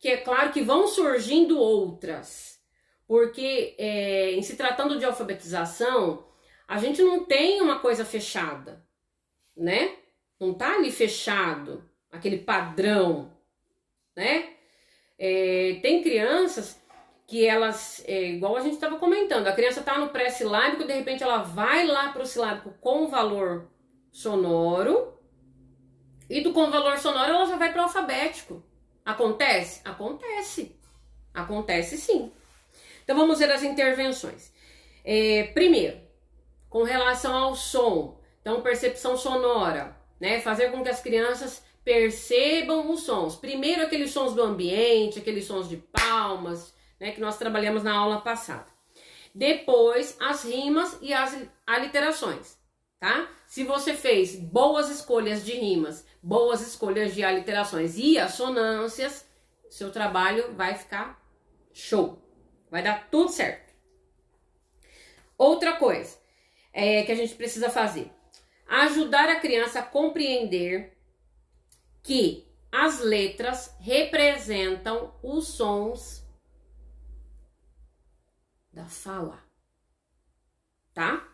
Que é claro que vão surgindo outras. Porque em se tratando de alfabetização, a gente não tem uma coisa fechada, né? Não tá ali fechado, aquele padrão, né? Tem crianças que elas, igual a gente estava comentando, a criança está no pré-silábico, de repente ela vai lá para o silábico com valor sonoro, e com valor sonoro ela já vai para o alfabético. Acontece? Acontece. Acontece sim. Então vamos ver as intervenções. Primeiro, com relação ao som, então percepção sonora, né? Fazer com que as crianças percebam os sons. Primeiro aqueles sons do ambiente, aqueles sons de palmas, né, que nós trabalhamos na aula passada. Depois, as rimas e as aliterações, tá? Se você fez boas escolhas de rimas, boas escolhas de aliterações e assonâncias, seu trabalho vai ficar show. Vai dar tudo certo. Outra coisa que a gente precisa fazer. Ajudar a criança a compreender que as letras representam os sons da fala, tá?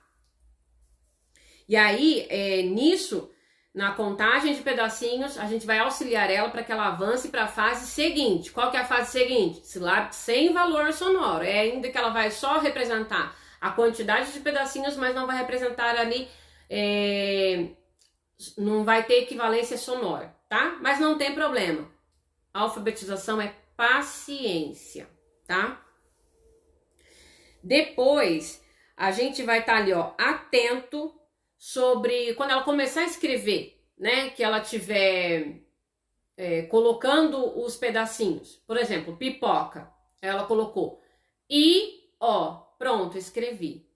E aí, nisso, na contagem de pedacinhos, a gente vai auxiliar ela para que ela avance para a fase seguinte. Qual que é a fase seguinte? Silábico sem valor sonoro. É ainda que ela vai só representar a quantidade de pedacinhos, mas não vai representar ali, não vai ter equivalência sonora, tá? Mas não tem problema. A alfabetização é paciência, tá? Depois, a gente vai estar ali, ó, atento sobre quando ela começar a escrever, né? Que ela tiver colocando os pedacinhos. Por exemplo, pipoca. Ela colocou e, ó, pronto, escrevi.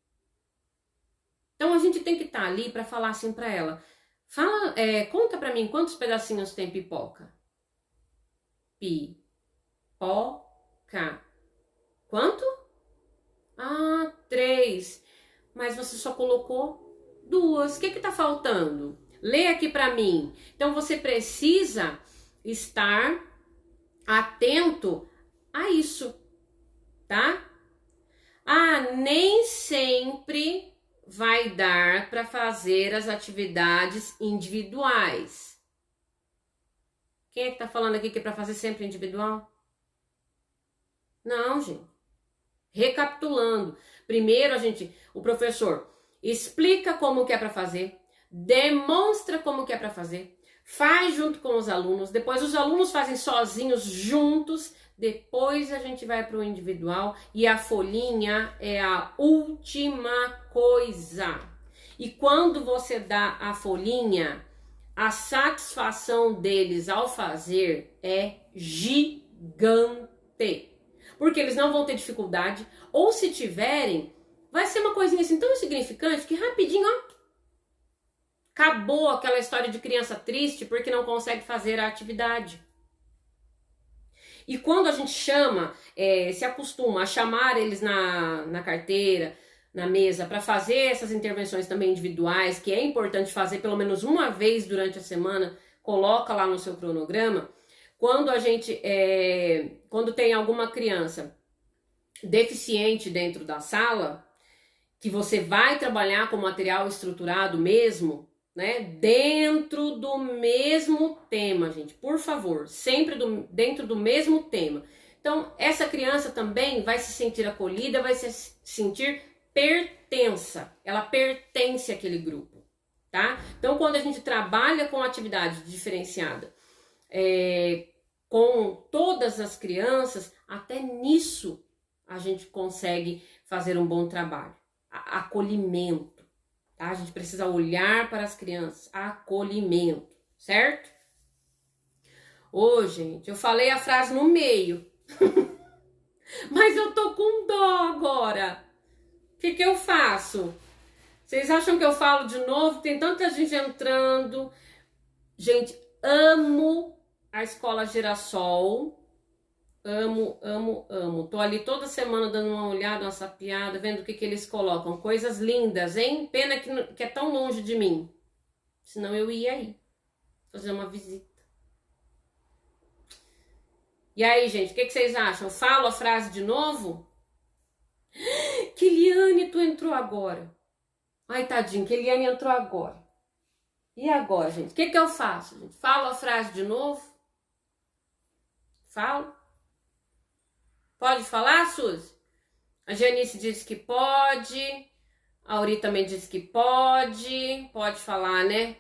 Então a gente tem que estar ali para falar assim para ela. Fala, conta para mim quantos pedacinhos tem pipoca. Pipoca. Quanto? Ah, 3. Mas você só colocou 2. O que tá faltando? Lê aqui para mim. Então você precisa estar atento a isso, tá? Ah, nem sempre vai dar para fazer as atividades individuais. Quem é que tá falando aqui que é para fazer sempre individual? Não, gente. Recapitulando. Primeiro o professor explica como que é para fazer, demonstra como que é para fazer, faz junto com os alunos, depois os alunos fazem sozinhos, juntos, depois a gente vai para o individual e a folhinha é a última coisa. E quando você dá a folhinha, a satisfação deles ao fazer é gigante. Porque eles não vão ter dificuldade, ou se tiverem, vai ser uma coisinha assim tão insignificante que rapidinho, ó, acabou aquela história de criança triste porque não consegue fazer a atividade. E quando a gente chama, se acostuma a chamar eles na carteira, na mesa, para fazer essas intervenções também individuais, que é importante fazer pelo menos uma vez durante a semana, coloca lá no seu cronograma. Quando quando tem alguma criança deficiente dentro da sala, que você vai trabalhar com material estruturado mesmo, né? Dentro do mesmo tema, gente, por favor, sempre dentro do mesmo tema. Então, essa criança também vai se sentir acolhida, vai se sentir pertença, ela pertence àquele grupo, tá? Então, quando a gente trabalha com atividade diferenciada, com todas as crianças, até nisso a gente consegue fazer um bom trabalho. Acolhimento, tá? A gente precisa olhar para as crianças, acolhimento, certo? Ô, gente, eu falei a frase no meio, mas eu tô com dó agora. O que eu faço? Vocês acham que eu falo de novo? Tem tanta gente entrando. Gente, amo a Escola Girassol. Amo, amo, amo. Tô ali toda semana dando uma olhada, uma sapiada, vendo o que eles colocam. Coisas lindas, hein? Pena que é tão longe de mim. Senão eu ia aí fazer uma visita. E aí, gente, o que vocês acham? Falo a frase de novo? Kiliane, tu entrou agora. Ai, tadinho, Kiliane entrou agora. E agora, gente? O que eu faço, gente? Falo a frase de novo? Falo? Pode falar, Suzy? A Janice disse que pode. A Auri também disse que pode. Pode falar, né?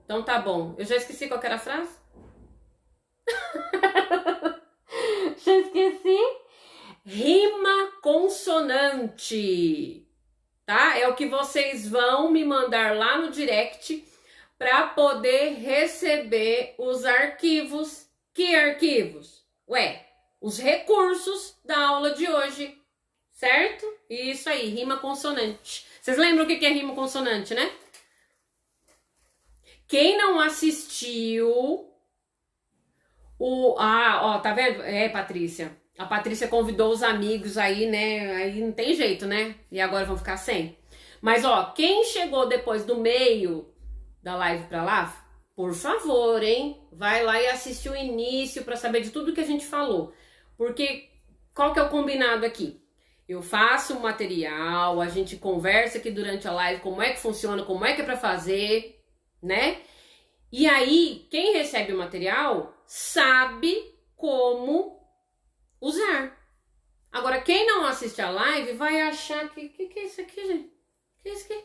Então tá bom. Eu já esqueci qual que era a frase? Já esqueci? Rima consonante. Tá? É o que vocês vão me mandar lá no direct para poder receber os arquivos. Que arquivos? Ué, os recursos da aula de hoje, certo? Isso aí, rima consonante. Vocês lembram o que é rima consonante, né? Quem não assistiu tá vendo? Patrícia. A Patrícia convidou os amigos aí, né? Aí não tem jeito, né? E agora vão ficar sem. Mas, quem chegou depois do meio da live pra lá, por favor, hein? Vai lá e assiste o início pra saber de tudo que a gente falou. Porque qual que é o combinado aqui? Eu faço o material, a gente conversa aqui durante a live, como é que funciona, como é que é pra fazer, né? E aí, quem recebe o material sabe como usar. Agora, quem não assiste a live vai achar que é isso aqui, gente? Que é isso aqui?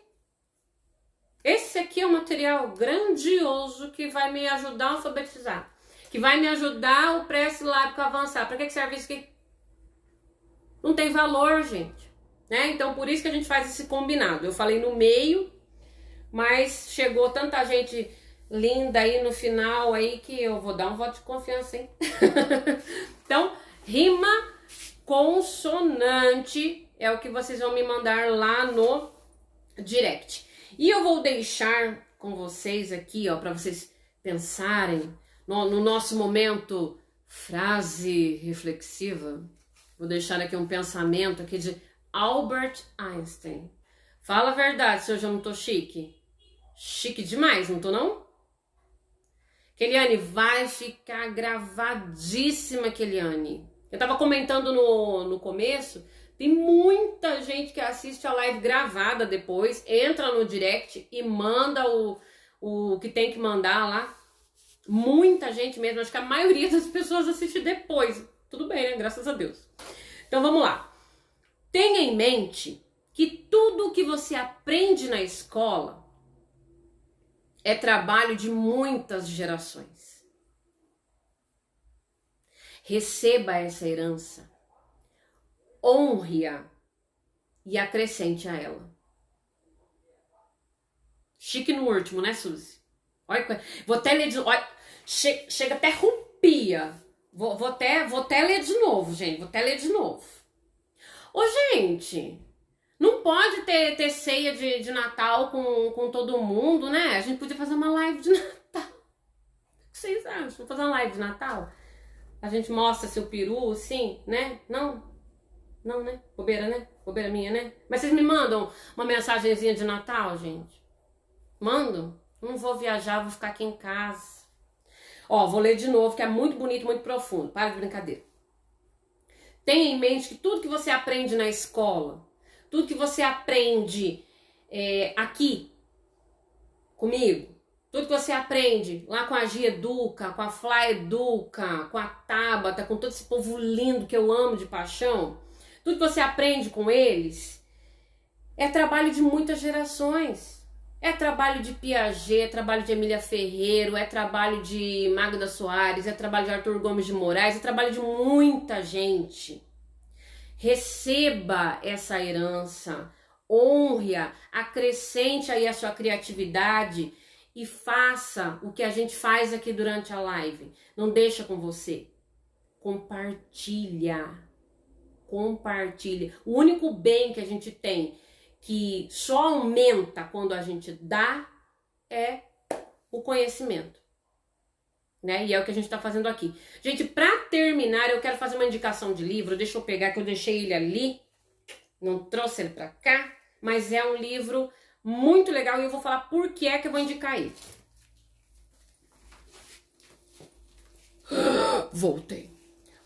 Esse aqui é um material grandioso que vai me ajudar a alfabetizar. que vai me ajudar o pré-silábico a avançar. Para que serve isso aqui? Não tem valor, gente. Né? Então, por isso que a gente faz esse combinado. Eu falei no meio, mas chegou tanta gente linda aí no final aí que eu vou dar um voto de confiança, hein? Então, rima consonante é o que vocês vão me mandar lá no direct. E eu vou deixar com vocês aqui, ó, para vocês pensarem no nosso momento frase reflexiva. Vou deixar aqui um pensamento aqui de Albert Einstein. Fala a verdade, se hoje eu não tô chique. Chique demais, não tô não? Keliane, vai ficar gravadíssima, Keliane. Eu tava comentando no começo, tem muita gente que assiste a live gravada depois, entra no direct e manda o que tem que mandar lá. Muita gente mesmo, acho que a maioria das pessoas assiste depois. Tudo bem, né? Graças a Deus. Então vamos lá. Tenha em mente que tudo que você aprende na escola é trabalho de muitas gerações. Receba essa herança, honre-a e acrescente a ela. Chique no último, né, Suzy? Olha, vou até ler de novo. Chega até rupia. Vou até ler de novo, gente. Vou até ler de novo. Ô, gente, não pode ter ceia de Natal com todo mundo, né? A gente podia fazer uma live de Natal. O que vocês acham? Vamos fazer uma live de Natal? A gente mostra seu peru, assim, né? Não? Não, né? Bobeira, né? Bobeira minha, né? Mas vocês me mandam uma mensagenzinha de Natal, gente? Mandam? Não vou viajar, vou ficar aqui em casa. Ó, vou ler de novo, que é muito bonito, muito profundo. Para de brincadeira. Tenha em mente que tudo que você aprende na escola, tudo que você aprende aqui, comigo, tudo que você aprende lá com a Gia Educa, com a Fly Educa, com a Tabata, com todo esse povo lindo que eu amo de paixão, tudo que você aprende com eles é trabalho de muitas gerações. É trabalho de Piaget, é trabalho de Emília Ferreiro, é trabalho de Magda Soares, é trabalho de Arthur Gomes de Moraes, é trabalho de muita gente. Receba essa herança, honre-a, acrescente aí a sua criatividade e faça o que a gente faz aqui durante a live. Não deixa com você. Compartilha. Compartilha. O único bem que a gente tem que só aumenta quando a gente dá é o conhecimento, né? E é o que a gente tá fazendo aqui. Gente, pra terminar, eu quero fazer uma indicação de livro. Deixa eu pegar, que eu deixei ele ali, não trouxe ele pra cá, mas é um livro muito legal e eu vou falar por que é que eu vou indicar ele. Voltei.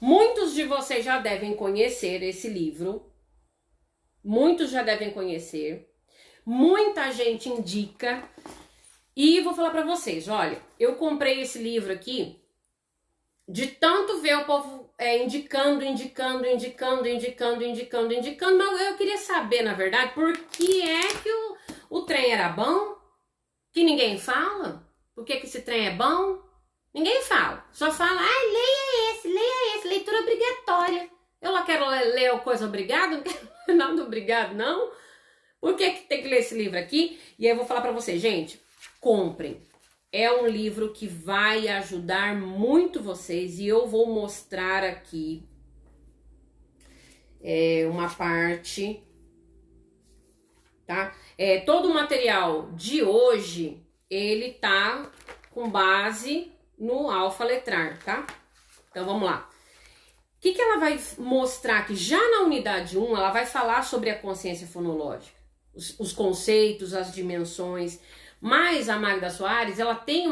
Muitos de vocês já devem conhecer esse livro. Muitos já devem conhecer, muita gente indica e vou falar pra vocês, olha, eu comprei esse livro aqui de tanto ver o povo indicando, mas eu queria saber, na verdade, por que é que o trem era bom, que ninguém fala, por que esse trem é bom, ninguém fala, só fala, leia esse, leitura obrigatória. Eu lá quero ler coisa obrigada, não quero ler nada obrigado, não. Por que tem que ler esse livro aqui? E aí eu vou falar pra vocês, gente, comprem. É um livro que vai ajudar muito vocês e eu vou mostrar aqui uma parte, tá? Todo o material de hoje, ele tá com base no Alfa Letrar, tá? Então vamos lá. O que ela vai mostrar aqui? Já na unidade 1, ela vai falar sobre a consciência fonológica, os conceitos, as dimensões, mas a Magda Soares, ela tem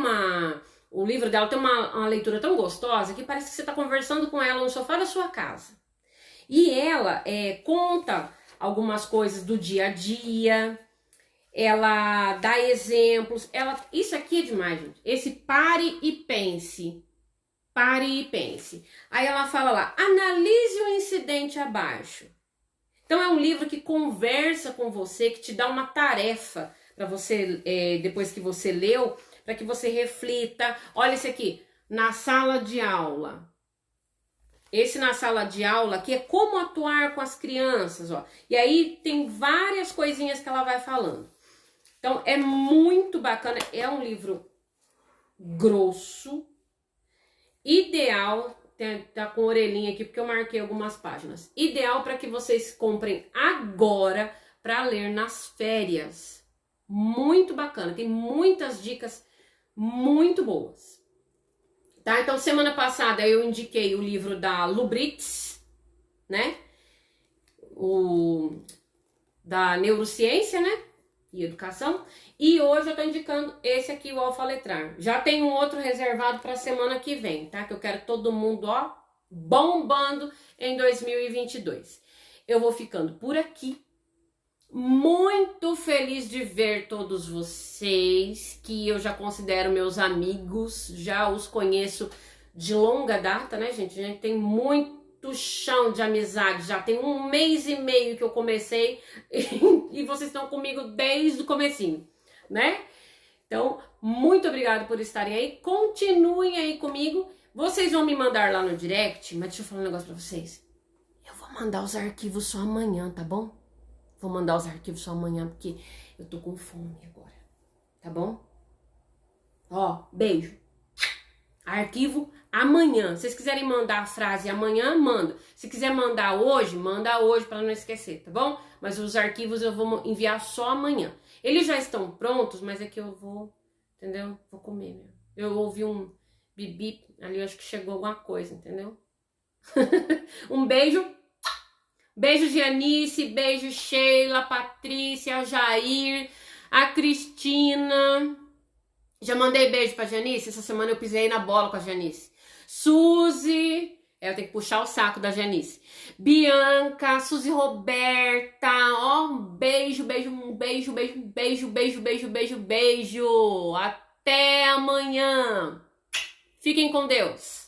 o livro dela tem uma leitura tão gostosa que parece que você está conversando com ela no sofá da sua casa. E ela conta algumas coisas do dia a dia, ela dá exemplos, isso aqui é demais, gente, esse pare e pense. Pare e pense. Aí ela fala lá, analise o incidente abaixo. Então é um livro que conversa com você, que te dá uma tarefa para você, depois que você leu, para que você reflita. Olha esse aqui, na sala de aula. Esse na sala de aula aqui é como atuar com as crianças, ó. E aí tem várias coisinhas que ela vai falando. Então é muito bacana, é um livro grosso, ideal, tá com orelhinha aqui porque eu marquei algumas páginas. Ideal para que vocês comprem agora para ler nas férias. Muito bacana, tem muitas dicas muito boas. Tá? Então semana passada eu indiquei o livro da Lubritz, né? Da neurociência, né? E educação. E hoje eu tô indicando esse aqui, o Alfaletrar. Já tem um outro reservado para semana que vem, tá? Que eu quero todo mundo, ó, bombando em 2022. Eu vou ficando por aqui. Muito feliz de ver todos vocês, que eu já considero meus amigos, já os conheço de longa data, né, gente? A gente tem muito chão de amizade, já tem 1 mês e meio que eu comecei e vocês estão comigo desde o comecinho, né? Então, muito obrigado por estarem aí, continuem aí comigo. Vocês vão me mandar lá no direct, mas deixa eu falar um negócio pra vocês. Eu vou mandar os arquivos só amanhã, tá bom? Vou mandar os arquivos só amanhã, porque eu tô com fome agora, tá bom? Ó, beijo. Arquivo amanhã. Se vocês quiserem mandar a frase amanhã, manda. Se quiser mandar hoje, manda hoje pra não esquecer, tá bom? Mas os arquivos eu vou enviar só amanhã. Eles já estão prontos, mas é que eu vou, entendeu? Vou comer mesmo. Eu ouvi um bip ali, eu acho que chegou alguma coisa, entendeu? Um beijo. Beijo, Janice, beijo, Sheila, Patrícia, Jair, a Cristina. Já mandei beijo pra Janice? Essa semana eu pisei na bola com a Janice. Suzy, eu tenho que puxar o saco da Janice. Bianca, Suzy Roberta, ó, um beijo, beijo, um beijo, beijo, beijo, beijo, beijo, beijo, beijo. Até amanhã. Fiquem com Deus.